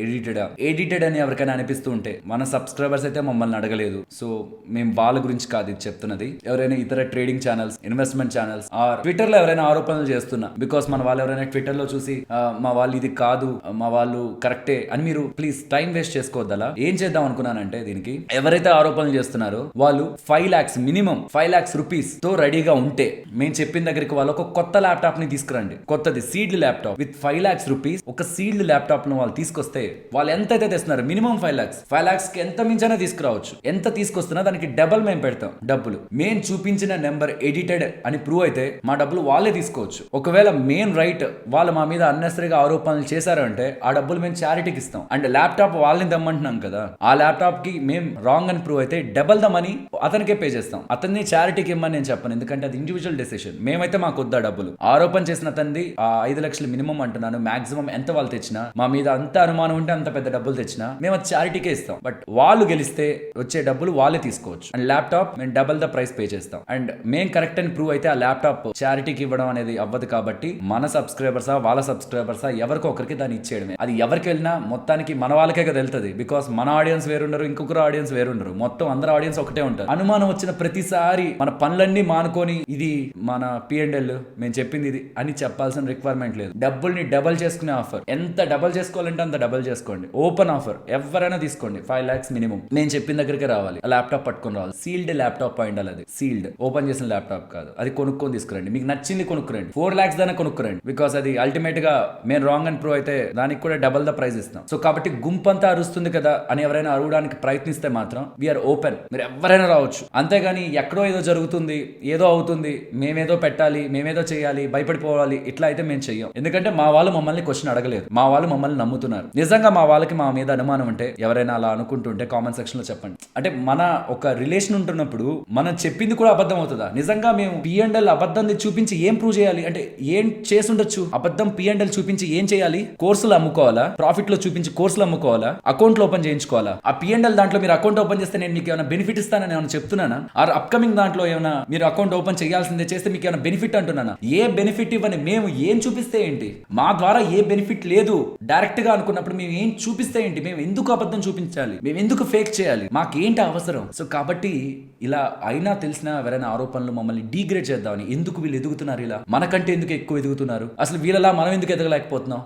ఎడిటెడ్ అని ఎవరికైనా అనిపిస్తూ ఉంటే, మన సబ్స్క్రైబర్స్ అయితే మమ్మల్ని అడగలేదు, సో మేము వాళ్ళ గురించి కాదు ఇది చెప్తున్నది. ఎవరైనా ఇతర trading channels, investment channels or Twitter లో ఎవరైనా ఆరోపణలు చేస్తున్నా, బికాస్ మన వాళ్ళు ఎవరైనా ట్విట్టర్ లో చూసి మా వాళ్ళు ఇది కాదు, మా వాళ్ళు కరెక్టే అని మీరు ప్లీజ్ టైం వేస్ట్ చేసుకోవద్దా. ఏం చేద్దాం అనుకున్నానంటే, దీనికి ఎవరైతే ఆరోపణలు చేస్తున్నారో వాళ్ళు 5 lakhs మినిమం 5 lakhs రూపీస్ తో రెడీగా ఉంటే, మేము చెప్పిన దగ్గరికి వాళ్ళు ఒక కొత్త ల్యాప్టాప్ ని తీసుకురండి. కొత్తది seed laptop with 5 lakhs rupees. ఒక సీడ్ ల్యాప్టాప్ ను వాళ్ళు తీసుకొస్తే, వాళ్ళు ఎంత అయితే తెస్తున్నారు మినిమం 5 lakhs కి ఎంత మించైనా తీసుకురావచ్చు. ఎంత తీసుకొస్తున్నా దానికి డబల్ మేము పెడతాం డబ్బులు. మేము చూపించిన నెంబర్ ఎడిటెడ్ అని ప్రూవ్ అయితే మా డబ్బులు వాళ్ళే తీసుకోవచ్చు. ఒకవేళ మెయిన్ రైట్ వాళ్ళు మా మీద అన్నెసరీగా ఆరోపణలు చేశారు అంటే ఆ డబ్బులు మేము చారిటీకి ఇస్తాం. అండ్ ల్యాప్టాప్ వాళ్ళని దమ్మంటున్నాం కదా, ఆ ల్యాప్టాప్ కి మేము రాంగ్ అని ప్రూవ్ అయితే డబల్ ద మనీ మనీ అతనికే పే చేస్తాం. అతన్ని చారిటీకి ఇమ్మని నేను చెప్పను, ఎందుకంటే అది ఇండివిజువల్ డెసిషన్. మేమైతే మాకు వద్దా డబ్బులు. ఆరోపణ చేసిన తంది 5 లక్షలు మినిమం అంటున్నాను, మాక్సిమం ఎంత వాళ్ళు తెచ్చినా, మా మీద అంత అనుమానం ఉంటే అంత పెద్ద డబ్బులు తెచ్చినా మేము అది చారిటీకే ఇస్తాం. బట్ వాళ్ళు గెలిస్తే వచ్చే డబ్బులు వాళ్ళే తీసుకోవచ్చు. అండ్ ల్యాప్టాప్ మేము డబుల్ ద ప్రైస్ పే చేస్తాం. అండ్ మేము కరెక్ట్ అని ప్రూవ్ అయితే ఆ ల్యాప్టాప్ చారిటీకి ఇవ్వడం అనేది అవ్వదు. కాబట్టి మన సబ్స్క్రైబర్సా వాళ్ళ సబ్స్క్రైబర్సా ఎవరికో ఒకరికి దాన్ని ఇచ్చేయడమే. అది ఎవరికి వెళ్ళినా మొత్తానికి మన వాళ్ళకే కదా వెళ్తుంది. బికాస్ మన ఆడియన్స్ వేరుండరు, ఇంకొకరు ఆడియన్స్ వేరుండరు, మొత్తం అందరు ఆడియన్స్ ఒకటే ఉంటారు. అనుమానం వచ్చిన ప్రతిసారి మన పనులన్నీ మానుకొని ఇది మన P&L మేము చెప్పింది ఇది అని చెప్పాల్సిన రిక్వైర్మెంట్ లేదు. డబ్బుల్ని డబల్ చేసుకునే ఆఫర్. ఎంత డబల్ చేసుకోవాలంటే అంత డబల్ చేసుకోండి. ఓపెన్ ఆఫర్, ఎవరైనా తీసుకోండి. 5 lakhs మినిమం. నేను చెప్పిన దగ్గరికి రావాలి, ఆ ల్యాప్టాప్ పట్టుకొని రావాలి. సీల్డ్ ల్యాప్టాప్ ఉండాలి. అది సీల్డ్, ఓపెన్ చేసిన ల్యాప్టాప్ కాదు. అది కొనుక్కొని తీసుకురండి. మీకు నచ్చింది కొనుక్కురండి. 4 lakhs దాకా కొనుక్కురండి. బికాస్ అది అల్టిమేట్ గా మేము రాంగ్ అని ప్రూవ్ అయితే దానికి కూడా డబల్ ద ప్రైస్ ఇస్తాం. సో కాబట్టి గుంపంతా అరుస్తుంది కదా అని ఎవరైనా అరవడానికి ప్రయత్నిస్తే మాత్రం వీఆర్ ఓపెన్, మీరు ఎవరైనా రావచ్చు. అంతేగాని ఎక్కడో ఏదో జరుగుతుంది, ఏదో అవుతుంది, మేమేదో పెట్టాలి, మేమేదో చేయాలి, భయపడిపోవాలి, ఇట్లా అయితే మేము చెయ్యం. ఎందుకంటే మా వాళ్ళు మమ్మల్ని క్వశ్చన్ అడగలేదు, మా వాళ్ళు మమ్మల్ని నమ్ముతున్నారు. నిజంగా మా వాళ్ళకి మా మీద అనుమానం ఉంటే, ఎవరైనా అలా అనుకుంటుంటే కామెంట్ సెక్షన్ లో చెప్పండి. అంటే మన ఒక రిలేషన్ ఉంటున్నప్పుడు మనం చెప్పింది కూడా అబద్ధం అవుతుందా? నిజంగా మేము P&L అబద్ధం చూపించి ఏం ప్రూవ్ చేయాలి? అంటే ఏం చేసుండొచ్చు? అబద్ధం P&L చూపించి ఏం చేయాలి? కోర్సులు అమ్ముకోవాలా? ప్రాఫిట్ లో చూపించి కోర్సులు అమ్ముకోవాలా? అకౌంట్లు ఓపెన్ చేయించుకోవాలా? ఆ P&L దాంట్లో మీరు అకౌంట్ ఓపెన్ చేస్తే నేను మీకు ఏమైనా బెనిఫిట్ ఇస్తానని ఏమైనా చెప్తున్నానా? ఆర్ అప్కమింగ్ దాంట్లో ఏమైనా మీరు అకౌంట్ ఓపెన్ చేయాల్సిందే చేస్తే మీకు ఏమైనా బెనిఫిట్ అంటున్నానా? ఏ బెనిఫిట్ ఇవ్వని మేము ఏం చూపిస్తే ఏంటి? మా ద్వారా ఏ బెనిఫిట్ లేదు డైరెక్ట్ గా అనుకున్నప్పుడు మేము ఏం చూపిస్తే ఏంటి? మేము ఎందుకు అబద్ధం చూపించాలి? మేము ఎందుకు ఫేక్ చేయాలి? మాకేంటి అవసరం? సో కాబట్టి ఇలా అయినా తెలిసిన ఎవరైనా ఆరోపణలు మమ్మల్ని డీగ్రేడ్ చేద్దామని, ఎందుకు వీళ్ళు ఎదుగుతున్నారు, ఇలా మనకంటే ఎందుకు ఎక్కువ ఎదుగుతున్నారు, అసలు వీళ్ళలా మనం ఎందుకు ఎదగలేకపోతున్నాం,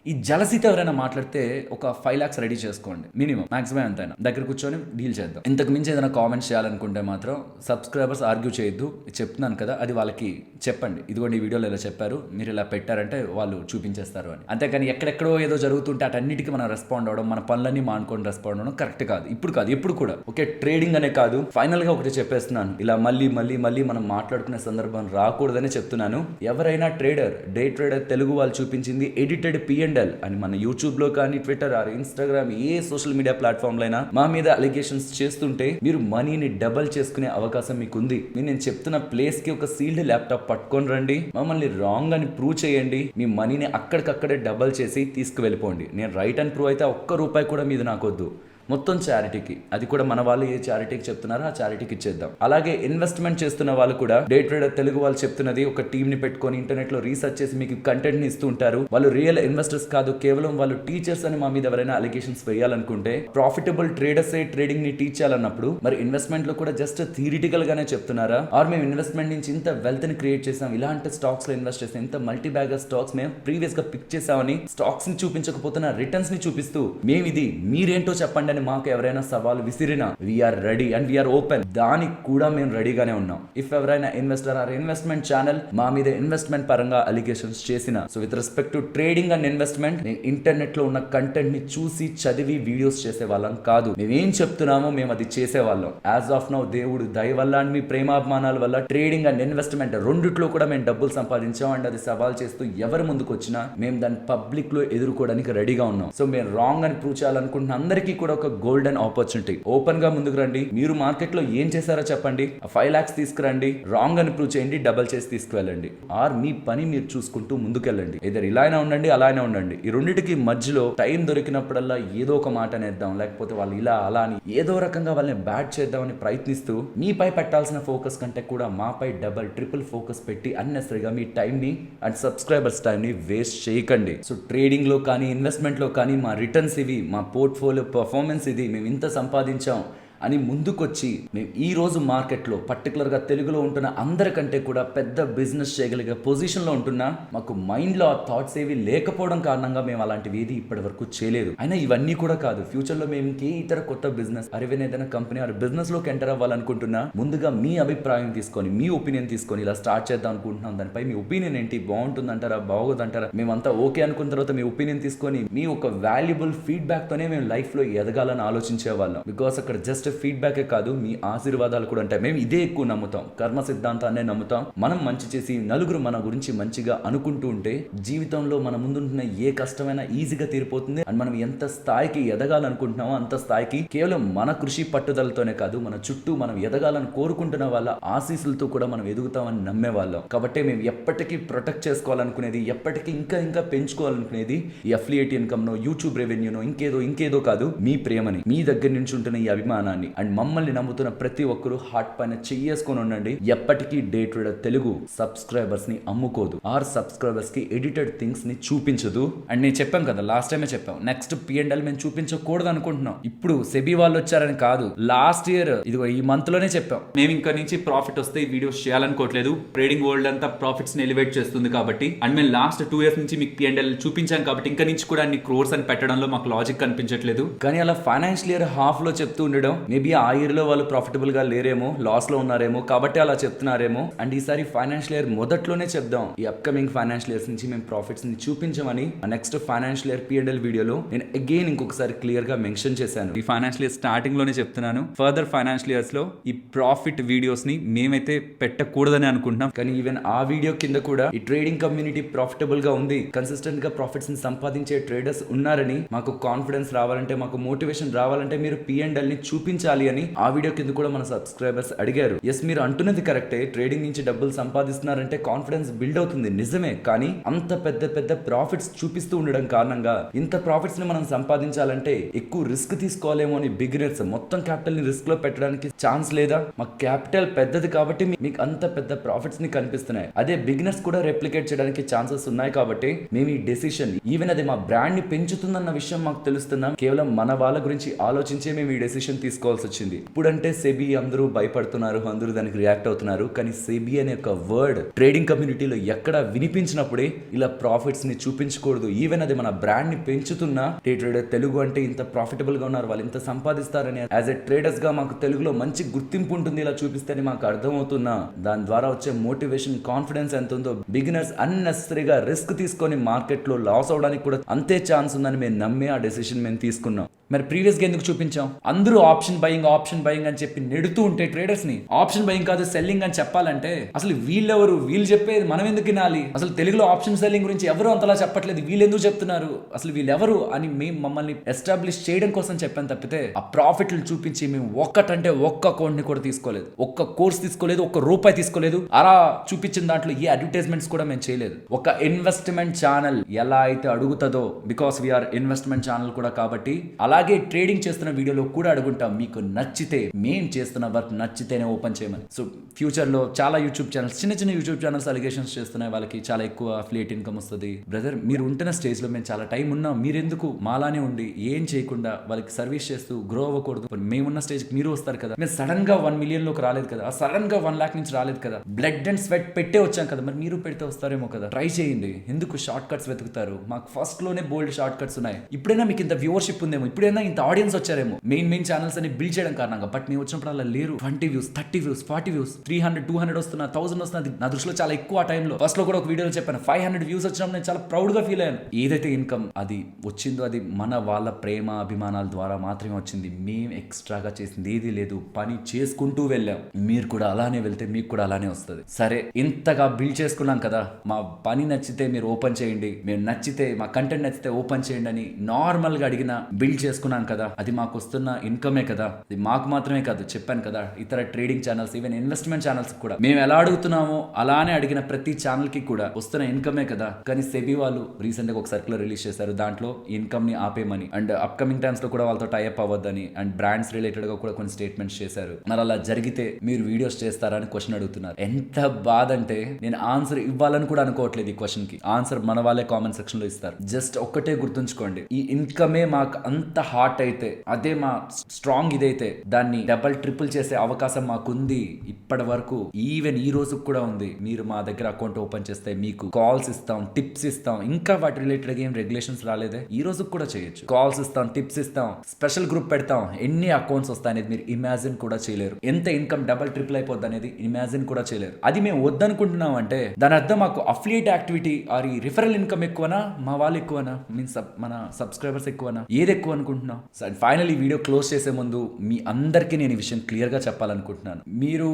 ఈ జలసీతో ఎవరైనా మాట్లాడితే ఒక 5 lakhs రెడీ చేసుకోండి మినిమం. మాక్సిమం ఎంతైనా దగ్గర కూర్చొని డీల్ చేద్దాం. ఇంతకు మించి ఏదైనా కామెంట్స్ చేయాలనుకుంటే మాత్రం సబ్స్క్రైబర్స్ ఆర్గ్యూ చేయొద్దు. చెప్తున్నాను కదా, అది వాళ్ళకి చెప్పండి. ఇదిగోండి ఈ వీడియోలో ఇలా చెప్పారు, మీరు ఇలా పెట్టారంటే వాళ్ళు చూపించేస్తారు అని. అంతేకాని ఎక్కడెక్కడో ఏదో జరుగుతుంటే అటన్నిటికీ మనం రెస్పాండ్ అవ్వడం, మన పనులన్నీ మానుకొని రెస్పాండ్ అవ్వడం కరెక్ట్ కాదు. ఇప్పుడు కాదు, ఎప్పుడు కూడా. ఓకే, ట్రేడింగ్ అనే కాదు, ఫైనల్ గా ఒకటి చెప్పేస్తున్నాను, ఇలా మళ్ళీ మళ్ళీ మళ్ళీ మనం మాట్లాడుకునే సందర్భం రాకూడదని చెప్తున్నాను. ఎవరైనా ట్రేడర్, డే ట్రేడర్ తెలుగు వాళ్ళు చూపించింది ఎడిటెడ్ P&L అని మన యూట్యూబ్ లో కానీ, Twitter or Instagram, A social media platform లో అయినా మా మీద అలిగేషన్స్ చేస్తుంటే మీరు మనీని డబల్ చేసుకునే అవకాశం మీకు ఉంది. నేను చెప్తున్న ప్లేస్ కి ఒక సీల్డ్ ల్యాప్టాప్ పట్టుకొని రండి, మమ్మల్ని రాంగ్ అని ప్రూవ్ చేయండి, మీ మనీని అక్కడికక్కడే డబల్ చేసి తీసుకువెళ్ళిపోండి. నేను రైట్ అని ప్రూవ్ అయితే ఒక్క రూపాయి కూడా మీద నాకొద్దు, మొత్తం చారిటీకి. అది కూడా మన వాళ్ళు ఏ చారిటీకి చెప్తున్నారో ఆ చారిటీకి ఇచ్చేద్దాం. అలాగే ఇన్వెస్ట్మెంట్ చేస్తున్న వాళ్ళు కూడా, డే ట్రేడర్ తెలుగు వాళ్ళు చెప్తున్నది, ఒక టీమ్ ని పెట్టుకొని ఇంటర్నెట్ లో రీసెర్చ్ చేసి మీకు కంటెంట్ ని ఇస్తూ ఉంటారు. వాళ్ళు రియల్ ఇన్వెస్టర్స్ కాదు, కేవలం వాళ్ళు టీచర్స్ అని మా మీద ఎవరైనా అలిగేషన్స్ వేయాలనుకుంటే, ప్రాఫిటబుల్ ట్రేడర్స్ ఏ ట్రేడింగ్ ని టీచ్ చేయాలన్నప్పుడు మరి ఇన్వెస్ట్మెంట్ లో కూడా జస్ట్ థియరిటికల్ గానే చెప్తున్నారా? ఆర్ మేము ఇన్వెస్ట్మెంట్ నుంచి ఇంత వెల్త్ ని క్రియేట్ చేసాం, ఇలాంటి స్టాక్స్ లో ఇన్వెస్ట్ చేసాం, ఇంత మల్టీ బ్యాగర్ స్టాక్స్ మేము ప్రీవియస్ గా పిక్ చేసామని స్టాక్స్ ని చూపించకపోతున్న రిటర్న్స్ ని చూపిస్తూ, మేము ఇది మీరేంటో చెప్పండి అని మాకు ఎవరైనా సవాల్ విసిరినా we are ready and we are open. దానికి కూడా మేము రెడీగానే ఉన్నాం. ఇఫ్ ఎవరైనా ఇన్వెస్టర్ ఆర్ ఇన్వెస్ట్మెంట్ ఛానల్ మా మీద ఇన్వెస్ట్మెంట్ పరంగా అలిగేషన్స్ చేసిన, so with respect to trading and investment, internet లో ఉన్న కంటెంట్ ని చూసి చదివి వీడియోస్ చేసే వాళ్ళం కాదు. మేమేం చెప్తున్నామో మేము అది చేసేవాళ్ళం. యాజ్ ఆఫ్ నౌ దేవుడు దయ వల్ల అండ్ మీ ప్రేమాభిమానాల వల్ల ట్రేడింగ్ అండ్ ఇన్వెస్ట్మెంట్ రెండిట్లో కూడా మేము డబ్బులు సంపాదించాం. అండ్ అది సవాల్ చేస్తూ ఎవరు ముందుకు వచ్చినా మేము దాన్ని పబ్లిక్ లో ఎదుర్కోవడానికి రెడీగా ఉన్నాం. సో మేము రాంగ్ అని ప్రూవ్ చేయాలనుకుంటున్న అందరికీ కూడా ఒక గోల్డెన్ ఆపర్చునిటీ. ఓపెన్ గా ముందుకు రండి. మీరు మార్కెట్ లో ఏం చేశారో చెప్పండి, 5 lakhs తీసుకురండి, రాంగ్ అని ప్రూవ్ చేయండి, డబల్ చేసి తీసుకువెళ్ళండి. ఆర్ మీ పని మీరు చూసుకుంటూ ముందుకెళ్ళండి. ఇద్దరు ఇలా అయినా ఉండండి, అలా అయినా ఉండండి. ఈ రెండింటికి మధ్యలో టైం దొరికినప్పుడల్లా ఏదో ఒక మాట అనేద్దాం, లేకపోతే వాళ్ళు ఇలా అలా అని ఏదో రకంగా వాళ్ళని బ్యాడ్ చేద్దామని ప్రయత్నిస్తూ, మీపై పెట్టాల్సిన ఫోకస్ కంటే కూడా మాపై డబల్ ట్రిపుల్ ఫోకస్ పెట్టి అన్నెసరిగా మీ టైం ని అండ్ సబ్స్క్రైబర్స్ టైం ని వేస్ట్ చేయకండి. సో ట్రేడింగ్ లో కానీ, ఇన్వెస్ట్మెంట్ లో కానీ మా రిటర్న్స్ ఇవి, మా పోర్ట్ఫోలియో పర్ఫార్మెన్స్ ఇది, మేము ఇంత సంపాదించాం అని ముందుకొచ్చి, మేము ఈ రోజు మార్కెట్లో పర్టికులర్గా తెలుగులో ఉంటున్న అందరికంటే కూడా పెద్ద బిజినెస్ చేయగలిగే పొజిషన్లో ఉంటున్నా, మాకు మైండ్లో ఆ థాట్స్ ఏవి లేకపోవడం కారణంగా మేము అలాంటివి ఏది ఇప్పటి వరకు చేయలేదు. అయినా ఇవన్నీ కూడా కాదు, ఫ్యూచర్లో మేము ఇంకే ఇతర కొత్త బిజినెస్ అరవిన్ ఏదైనా కంపెనీ ఆ బిజినెస్ లోకి ఎంటర్ అవ్వాలనుకుంటున్నా, ముందుగా మీ అభిప్రాయం తీసుకొని, మీ ఒపీనియన్ తీసుకొని ఇలా స్టార్ట్ చేద్దాం అనుకుంటున్నాం. దానిపై మీ ఒపీనియన్ ఏంటి? బాగుంటుందంటారా, బాగోదంటారా? మేమంతా ఓకే అనుకున్న తర్వాత మీ ఒపీనియన్ తీసుకొని, మీ ఒక వాల్యుబుల్ ఫీడ్బ్యాక్ తోనే మేము లైఫ్ లో ఎదగాలని ఆలోచించే వాళ్ళం. బికాస్ అక్కడ జస్ట్ జస్ట్ ఫీడ్బ్యాకే కాదు, మీ ఆశీర్వాదాలు కూడా ఉంటాయి. మేము ఇదే ఎక్కువ నమ్ముతాం, కర్మ సిద్ధాంతాన్నే నమ్ముతాం. మనం మంచి చేసి నలుగురు మన గురించి మంచిగా అనుకుంటూ ఉంటే జీవితంలో మన ముందుంటున్న ఏ కష్టమైనా ఈజీగా తీరిపోతుంది. అండ్ మనం ఎంత స్థాయికి ఎదగాలనుకుంటున్నామో అంత స్థాయికి కేవలం మన కృషి పట్టుదలతోనే కాదు, మన చుట్టూ మనం ఎదగాలని కోరుకుంటున్న వాళ్ళ ఆశీస్సులతో కూడా మనం ఎదుగుతామని నమ్మే వాళ్ళం. కాబట్టి మేము ఎప్పటికీ ప్రొటెక్ట్ చేసుకోవాలనుకునేది, ఎప్పటికీ ఇంకా ఇంకా పెంచుకోవాలనుకునేది ఈ అఫిలియేట్ ఇన్కమ్ నో, యూట్యూబ్ రెవెన్యూనో, ఇంకేదో కాదు, మీ ప్రేమని, మీ దగ్గర నుంచి ఉంటున్న ఈ అభిమానాన్ని. అండ్ మమ్మల్ని నమ్ముతున్న ప్రతి ఒక్కరు హార్ట్ పైన చెయ్యేసుకొని ఉండండి. ఎప్పటికీ డే ట్రేడర్ తెలుగు సబ్స్క్రైబర్స్ ని అమ్ముకోదు, ఆర్ సబ్స్క్రైబర్స్ కి ఎడిటెడ్ థింగ్స్ ని చూపించదు. అండ్ నేను చెప్పాం కదా, లాస్ట్ టైమే చెప్పాం, నెక్స్ట్ P&L మేము చూపించకూడదు అనుకుంటున్నాం. ఇప్పుడు సెబీ వాళ్ళు వచ్చారని కాదు, లాస్ట్ ఇయర్ ఇదిగో ఈ మంత్ లోనే చెప్పాం, మేము ఇంకా నుంచి ప్రాఫిట్ వస్తే ఈ వీడియోస్ చేయాలనుకోవట్లేదు. ట్రేడింగ్ వరల్డ్ అంతా ప్రాఫిట్స్ ని ఎలివేట్ చేస్తుంది కాబట్టి. అండ్ మేము లాస్ట్ 2 years నుంచి మీకు P&L చూపించాం కాబట్టి ఇంకా నుంచి కూడా అన్ని క్రోర్స్ అని పెట్టడంలో మాకు లాజిక్ కనిపించట్లేదు. కానీ అలా ఫైనాన్షియల్ ఇయర్ హాఫ్ లో చెప్తూ ఉండడం, మేబీ ఆ ఇయర్ లో వాళ్ళు ప్రాఫిటబుల్ గా లేరేమో, లాస్ లో ఉన్నారేమో, కాబట్టి అలా చెప్తున్నారేమో. అండ్ ఈసారి ఫైనాన్షియల్ ఇయర్ మొదట్లోనే చెప్దాం, ఈ అప్కమింగ్ ఫైనాన్షియల్ ఇయర్స్ నుంచి మేము ప్రాఫిట్స్ ని చూపించమని. నెక్స్ట్ ఫైనాన్షియల్ ఇయర్ P&L వీడియోలో నేను అగైన్ ఇంకొకసారి క్లియర్ గా మెన్షన్ చేశాను. ఈ ఫైనాన్షియల్ ఇయర్ స్టార్టింగ్ లోనే చెప్తున్నాను, ఫర్దర్ ఫైనాన్షియల్ ఇయర్స్ లో ఈ ప్రాఫిట్ వీడియోస్ ని మేమైతే పెట్టకూడదని అనుకుంటున్నాం. కానీ ఈవెన్ ఆ వీడియో కింద కూడా ఈ ట్రేడింగ్ కమ్యూనిటీ ప్రాఫిటబుల్ గా ఉంది, కన్సిస్టెంట్ గా ప్రాఫిట్స్ ని సంపాదించే ట్రేడర్స్ ఉన్నారని, మాకు కాన్ఫిడెన్స్ రావాలంటే, మాకు మోటివేషన్ రావాలంటే మీరు P&L ని చూపించాలి అని ఆ వీడియో కింద కూడా మన సబ్స్క్రైబర్స్ అడిగారు. ఎస్, మీరు అంటున్నది కరెక్టే, ట్రేడింగ్ నుంచి డబ్బులు సంపాదిస్తున్నారంటే కాన్ఫిడెన్స్ బిల్డ్ అవుతుంది, నిజమే. కానీ అంత పెద్ద పెద్ద ప్రాఫిట్స్ చూపిస్తూ ఉండడం కారణంగా ఇంత ప్రాఫిట్స్ ని మనం సంపాదించాలంటే ఎక్కువ రిస్క్ తీసుకోవాలేమో అని బిగినర్స్ మొత్తం క్యాపిటల్ ని రిస్క్ లో పెట్టడానికి ఛాన్స్ లేదా? మా క్యాపిటల్ పెద్దది కాబట్టి మీకు అంత పెద్ద ప్రాఫిట్స్ ని కనిపిస్తున్నాయి. అదే బిగినర్స్ కూడా రెప్లికేట్ చేయడానికి ఛాన్సెస్ ఉన్నాయి కాబట్టి మేము ఈ డెసిషన్, ఈవెన్ అది మా బ్రాండ్ ని పెంచుతుందన్న విషయం మాకు తెలుస్తున్నాం, కేవలం మన వాళ్ళ గురించి ఆలోచించే మేము ఈ డెసిషన్ తీసుకోవాల్సి వచ్చింది. ఇప్పుడంటే సెబీ అందరూ భయపడుతున్నారు, అందరూ దానికి రియాక్ట్ అవుతున్నారు. కానీ సెబీ అనే ఒక వర్డ్ ట్రేడింగ్ కమ్యూనిటీలో ఎక్కడ వినిపించినప్పుడే ఇలా ప్రాఫిట్స్ ని చూపించకూడదు. ఈవెన్ అది మన బ్రాండ్ ని పెంచుతున్నా, డే ట్రేడర్ తెలుగు అంటే ఇంత ప్రాఫిటబుల్ గా ఉన్నారు, వాళ్ళు ఇంత సంపాదిస్తారని యాజ్ ఎ ట్రేడర్స్ గా మాకు తెలుగులో మంచి గుర్తింపు ఉంటుంది ఇలా చూపిస్తేనే మాకు అర్థమవుతున్నా. దాని ద్వారా వచ్చే మోటివేషన్, కాన్ఫిడెన్స్ ఎంత ఉందో, బిగినర్స్ అన్నెసరీగా రిస్క్ తీసుకొని మార్కెట్ లో లాస్ అవడానికి కూడా అంతే ఛాన్స్ ఉందని మేము నమ్మే ఆ డెసిషన్ మేము తీసుకున్నాం. మరి ప్రీవియస్ గా ఎందుకు చూపించాం? అందరూ ఆప్షన్ బయింగ్ అని చెప్పి నెడుతూ ఉంటే ట్రేడర్స్ ని ఆప్షన్ బయింగ్ కాదు సెల్లింగ్ అని చెప్పాలంటే అసలు వీళ్ళెవరు? వీళ్ళు చెప్పేది మనం ఎందుకు వినాలి? అసలు తెలుగులో ఆప్షన్ సెల్లింగ్ గురించి ఎవరు అంతలా చెప్పట్లేదు, వీళ్ళు ఎందుకు చెప్తున్నారు, అసలు వీళ్ళెవరు అని మేము మమ్మల్ని ఎస్టాబ్లిష్ చేయడం కోసం చెప్పాను తప్పితే ఆ ప్రాఫిట్లు చూపించి మేము ఒక్కటంటే ఒక్క అకౌంట్ ని కూడా తీసుకోలేదు, ఒక్క కోర్స్ తీసుకోలేదు, ఒక్క రూపాయి తీసుకోలేదు. అలా చూపించిన దాంట్లో ఏ అడ్వర్టైజ్మెంట్స్ కూడా మేము చేయలేదు. ఒక ఇన్వెస్ట్మెంట్ ఛానల్ ఎలా అయితే అడుగుతుందో, బికాస్ వీఆర్ ఇన్వెస్ట్మెంట్ ఛానల్ కూడా కాబట్టి, అలాగే ట్రేడింగ్ చేస్తున్న వీడియోలో కూడా అడుగుంటాం, మీకు నచ్చితే, మేం చేస్తున్న వర్క్ నచ్చితేనే ఓపెన్ చేయమని. సో ఫ్యూచర్ లో చాలా యూట్యూబ్ ఛానల్స్, చిన్న యూట్యూబ్ ఛానల్స్ అలిగేషన్స్ చేస్తున్నాయి, వాళ్ళకి చాలా ఎక్కువ అఫిలియేట్ ఇన్కమ్ వస్తుంది. బ్రదర్, మీరు ఉంటున్న స్టేజ్ లో మేము చాలా టైం ఉన్నాం, మీరెందుకు మాలానే ఉండి ఏం చేయకుండా వాళ్ళకి సర్వీస్ చేస్తూ గ్రో అవ్వకూడదు? మేమున్న స్టేజ్ మీరు వస్తారు కదా, మేము సడన్ గా 1 million లోకి రాలేదు కదా, సడన్ గా 1 lakh నుంచి రాలేదు కదా, బ్లడ్ అండ్ స్వెట్ పెట్టే వచ్చాం కదా, మరి మీరు పెడితే వస్తారేమో కదా. ట్రై చేయండి, ఎందుకు షార్ట్ కట్స్ వెతుకుతారు? మాకు ఫస్ట్ లోనే బోల్డ్ షార్ట్ కట్స్ ఉన్నాయి. ఇప్పుడైనా మీకు ఇంత వ్యూవర్షిప్ ఉందేమో, ఇప్పుడైనా ఇంత ఆడియన్స్ వచ్చారేమో మెయిన్ ఛానల్స్ అని బిల్డ్ చేయడం కారణంగా. బట్ మేము వచ్చినప్పుడు అలా లేరు. 20 views, 30 views, 40 views, 300, 200 వస్తున్నా, 1000 వస్తున్నది. నా దృష్టిలో చాలా ఎక్కువ ఆ టైంలో. ఫస్ట్ లో కూడా ఒక వీడియోలో చెప్పాను, 500 views వచ్చినప్పుడు నేను చాలా ప్రౌడ్ గా ఫీల్ అయ్యాను. ఏదైతే ఇన్కమ్ అది వచ్చిందో అది మన వాళ్ళ ప్రేమ అభిమానాల ద్వారా మాత్రమే వచ్చింది. మేము ఎక్స్ట్రాగా చేసింది ఏది లేదు, పని చేసుకుంటూ వెళ్ళాం. మీరు కూడా అలానే వెళ్తే మీకు కూడా అలానే వస్తుంది. సరే, ఇంతగా బిల్డ్ చేసుకున్నాం కదా, మా పని నచ్చితే మీరు ఓపెన్ చేయండి, మేము నచ్చితే, మా కంటెంట్ నచ్చితే ఓపెన్ చేయండి అని నార్మల్ గా అడిగిన బిల్డ్ చేసుకున్నాం కదా, అది మాకు వస్తున్న ఇన్కమే కదా. అది మాకు మాత్రమే కాదు, చెప్పాను కదా, ఇతర trading channels, even investment channels కూడా మేము ఎలా అడుగుతున్నామో అలానే అడిగిన ప్రతి ఛానల్ కి కూడా వస్తున్న ఇన్కమే కదా. కానీ సెబీ వాళ్ళు రీసెంట్ గా ఒక సర్క్యులర్ రిలీజ్ చేశారు, దాంట్లో ఇన్కమ్ ని ఆపేమని, అండ్ అప్కమింగ్ టైమ్స్ లో కూడా వాళ్ళతో టైఅప్ అవ్వద్దని, అండ్ బ్రాండ్స్ రిలేటెడ్ గా కూడా కొన్ని స్టేట్మెంట్స్ చేశారు. మరి అలా జరిగితే మీరు వీడియోస్ చేస్తారా అని క్వశ్చన్ అడుగుతున్నారు. ఎంత బాధ అంటే నేను ఆన్సర్ ఇవ్వాలని కూడా అనుకోవట్లేదు. ఈ క్వశ్చన్ కి ఆన్సర్ మన వాళ్ళే కామెంట్ సెక్షన్ లో ఇస్తారు. జస్ట్ ఒక్కటే గుర్తుంచుకోండి, ఈ ఇన్కమే మాకు అంత హాట్ అయితే, అదే మా స్ట్రాంగ్ ఇదైతే, దాన్ని డబల్ ట్రిపుల్ చేసే అవకాశం మాకుంది. ఇప్పటి వరకు ఈవెన్ ఈ రోజు కూడా ఉంది. మీరు మా దగ్గర అకౌంట్ ఓపెన్ చేస్తే మీకు కాల్స్ ఇస్తాం, టిప్స్ ఇస్తాం. ఇంకా వాటి రిలేటెడ్ ఏం రెగ్యులేషన్స్ రాలేదే, ఈ రోజు కూడా చేయొచ్చు. కాల్స్ ఇస్తాం, టిప్స్ ఇస్తాం, స్పెషల్ గ్రూప్ పెడతాం. ఎన్ని అకౌంట్స్ వస్తాయి అనేది మీరు ఇమాజిన్ కూడా చేయలేరు. ఎంత ఇన్కమ్ డబల్ ట్రిపుల్ అయిపోద్ది అనేది ఇమాజిన్ కూడా చేయలేరు. అది మేము వద్దనుకుంటున్నాం అంటే దాని అర్థం మాకు అఫిలియేట్ యాక్టివిటీ ఆర్ ఈ రిఫరల్ ఇన్కమ్ ఎక్కువనా, మా వాళ్ళు ఎక్కువనా, మీన్స్ మన సబ్స్క్రైబర్స్ ఎక్కువనా, ఏది ఎక్కువ అనుకుంటున్నాం? ఫైనల్ ఈ వీడియో క్లోజ్ చేసే ముందు ముందు మీ అందరికీ నేను ఈ విషయం క్లియర్ గా చెప్పాలనుకుంటున్నాను. మీరు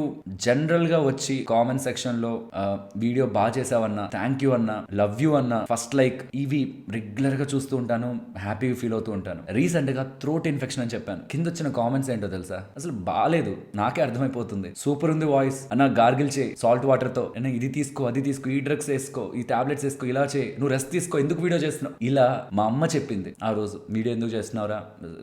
జనరల్ గా వచ్చి కామెంట్ సెక్షన్ లో వీడియో బాగా చేసావన్నా, థ్యాంక్ యూ అన్నా, లవ్ యూ అన్నా, ఫస్ట్ లైక్, ఇవి రెగ్యులర్ గా చూస్తూ ఉంటాను, హ్యాపీగా ఫీల్ అవుతూ ఉంటాను. రీసెంట్ గా థ్రోట్ ఇన్ఫెక్షన్ అని చెప్పాను. కింద వచ్చిన కామెంట్స్ ఏంటో తెలుసా? అసలు బాగాలేదు, నాకే అర్థమైపోతుంది. సూపర్ ఉంది వాయిస్ అన్న, గార్గిల్ చేయి సాల్ట్ వాటర్ తో, అన్న ఇది తీసుకో, అది తీసుకో, ఈ డ్రగ్స్ వేసుకో, ఈ టాబ్లెట్స్ వేసుకో, ఇలా చేయి, నువ్వు రెస్ట్ తీసుకో, ఎందుకు వీడియో చేస్తున్నావు, ఇలా మా అమ్మ చెప్పింది ఆ రోజు. వీడియో ఎందుకు చేస్తున్నావురా,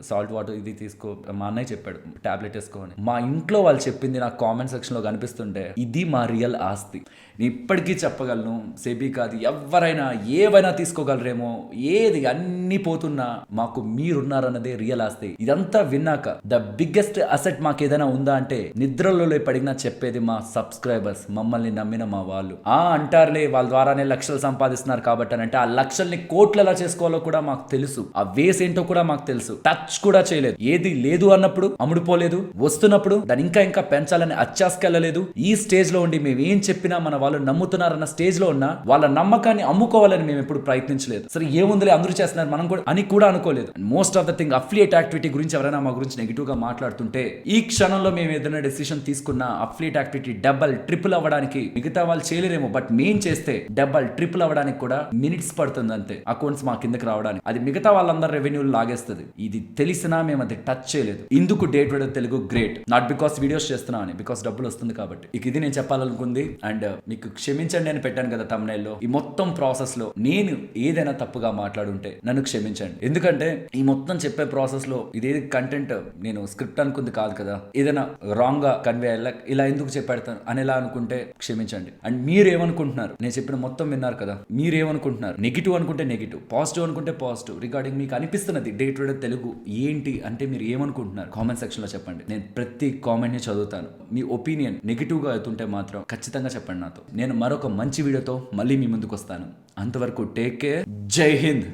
సాల్ట్ వాటర్ ఇది తీసుకో, మా అన్నయ్య చెప్పాడు టాబ్లెట్ వేసుకో అని. మా ఇంట్లో వాళ్ళు చెప్పింది నాకు కామెంట్ సెక్షన్ లో కనిపిస్తుంటే ఇది మా రియల్ ఆస్తి. నేను ఇప్పటికీ చెప్పగలను, సెబీ కాదు ఎవరైనా ఏవైనా తీసుకోగలరేమో, ఏది అన్ని పోతున్నా మాకు మీరున్నారన్నదే రియల్ ఆస్తి. ఇదంతా విన్నాక ద బిగ్గెస్ట్ అసెట్ మాకు ఏదైనా ఉందా అంటే నిద్రలో పడినా చెప్పేది మా సబ్స్క్రైబర్స్, మమ్మల్ని నమ్మిన మా వాళ్ళు. అంటారులే వాళ్ళ ద్వారానే లక్షలు సంపాదిస్తున్నారు కాబట్టి అని, అంటే ఆ లక్షల్ని కోట్లు ఎలా చేసుకోవాలో కూడా మాకు తెలుసు. ఆ వేస్ ఏంటో కూడా మాకు తెలుసు. టచ్ కూడా చేయలేదు. ఏది లేదు అన్నప్పుడు అమ్ముడుపోలేదు, వస్తున్నప్పుడు దాన్ని ఇంకా ఇంకా పెంచాలని అచ్చాసుకెళ్ళలేదు. ఈ స్టేజ్ లో ఉండి మేము ఏం చెప్పినా మన వాళ్ళు నమ్ముతున్నారన్న స్టేజ్ లో ఉన్న వాళ్ళ నమ్మకాన్ని అమ్ముకోవాలని మేము ఎప్పుడు ప్రయత్నించలేదు. సరే ఏముందిలే అందరూ చేస్తున్నారు మనం కూడా అని కూడా అనుకోలేదు. Most of the thing affiliate activity గురించి ఎవరైనా మా గురించి నెగిటివ్ గా మాట్లాడుతుంటే ఈ క్షణంలో మేము ఏదైనా డెసిషన్ తీసుకున్నా అఫిలియేట్ యాక్టివిటీ డబల్ ట్రిపుల్ అవ్వడానికి, మిగతా వాళ్ళు చేయలేరేమో బట్ మేం చేస్తే డబల్ ట్రిపుల్ అవ్వడానికి కూడా మినిట్స్ పడుతుంది అంతే, అకౌంట్స్ మా కిందకి రావడానికి. అది మిగతా వాళ్ళందరూ రెవెన్యూలు లాగేస్తుంది. ఇది తెలిసినా మేము అది టచ్ చేయలేదు. ఇందుకు day to day Telugu great, not because videos చేస్తున్నా అని, బికాస్ డబ్బులు వస్తుంది కాబట్టి. ఇక ఇది నేను చెప్పాలనుకుంది. అండ్ మీకు క్షమించండి అని పెట్టాను కదా thumbnail-లో. ఈ మొత్తం ప్రాసెస్ లో నేను ఏదైనా తప్పుగా మాట్లాడుంటే నన్ను క్షమించండి. ఎందుకంటే ఈ మొత్తం చెప్పే ప్రాసెస్ లో ఇదేది కంటెంట్ నేను స్క్రిప్ట్ అనుకుంది కాదు కదా, ఏదైనా రాంగ్ గా కన్వే అయ్యేలా ఇలా ఎందుకు చెప్పాడతాను అని ఎలా అనుకుంటే క్షమించండి. అండ్ మీరు ఏమనుకుంటున్నారు, నేను చెప్పిన మొత్తం విన్నారు కదా, మీరు ఏమనుకుంటున్నారు? నెగిటివ్ అనుకుంటే నెగిటివ్, పాజిటివ్ అనుకుంటే పాజిటివ్, రిగార్డింగ్ మీకు అనిపిస్తున్నది డే టు డే తెలుగు ఏంటి అంటే మీరు ఏమనుకుంటున్నారు కామెంట్ సెక్షన్ లో చెప్పండి. నేను ప్రతి కామెంట్ ని చదువుతాను. మీ ఒపీనియన్ నెగిటివ్ గా అవుతుంటే మాత్రం ఖచ్చితంగా చెప్పండి నాతో. నేను మరొక మంచి వీడియోతో మళ్ళీ మీ ముందుకు వస్తాను. అంతవరకు టేక్ కేర్. జై హింద్.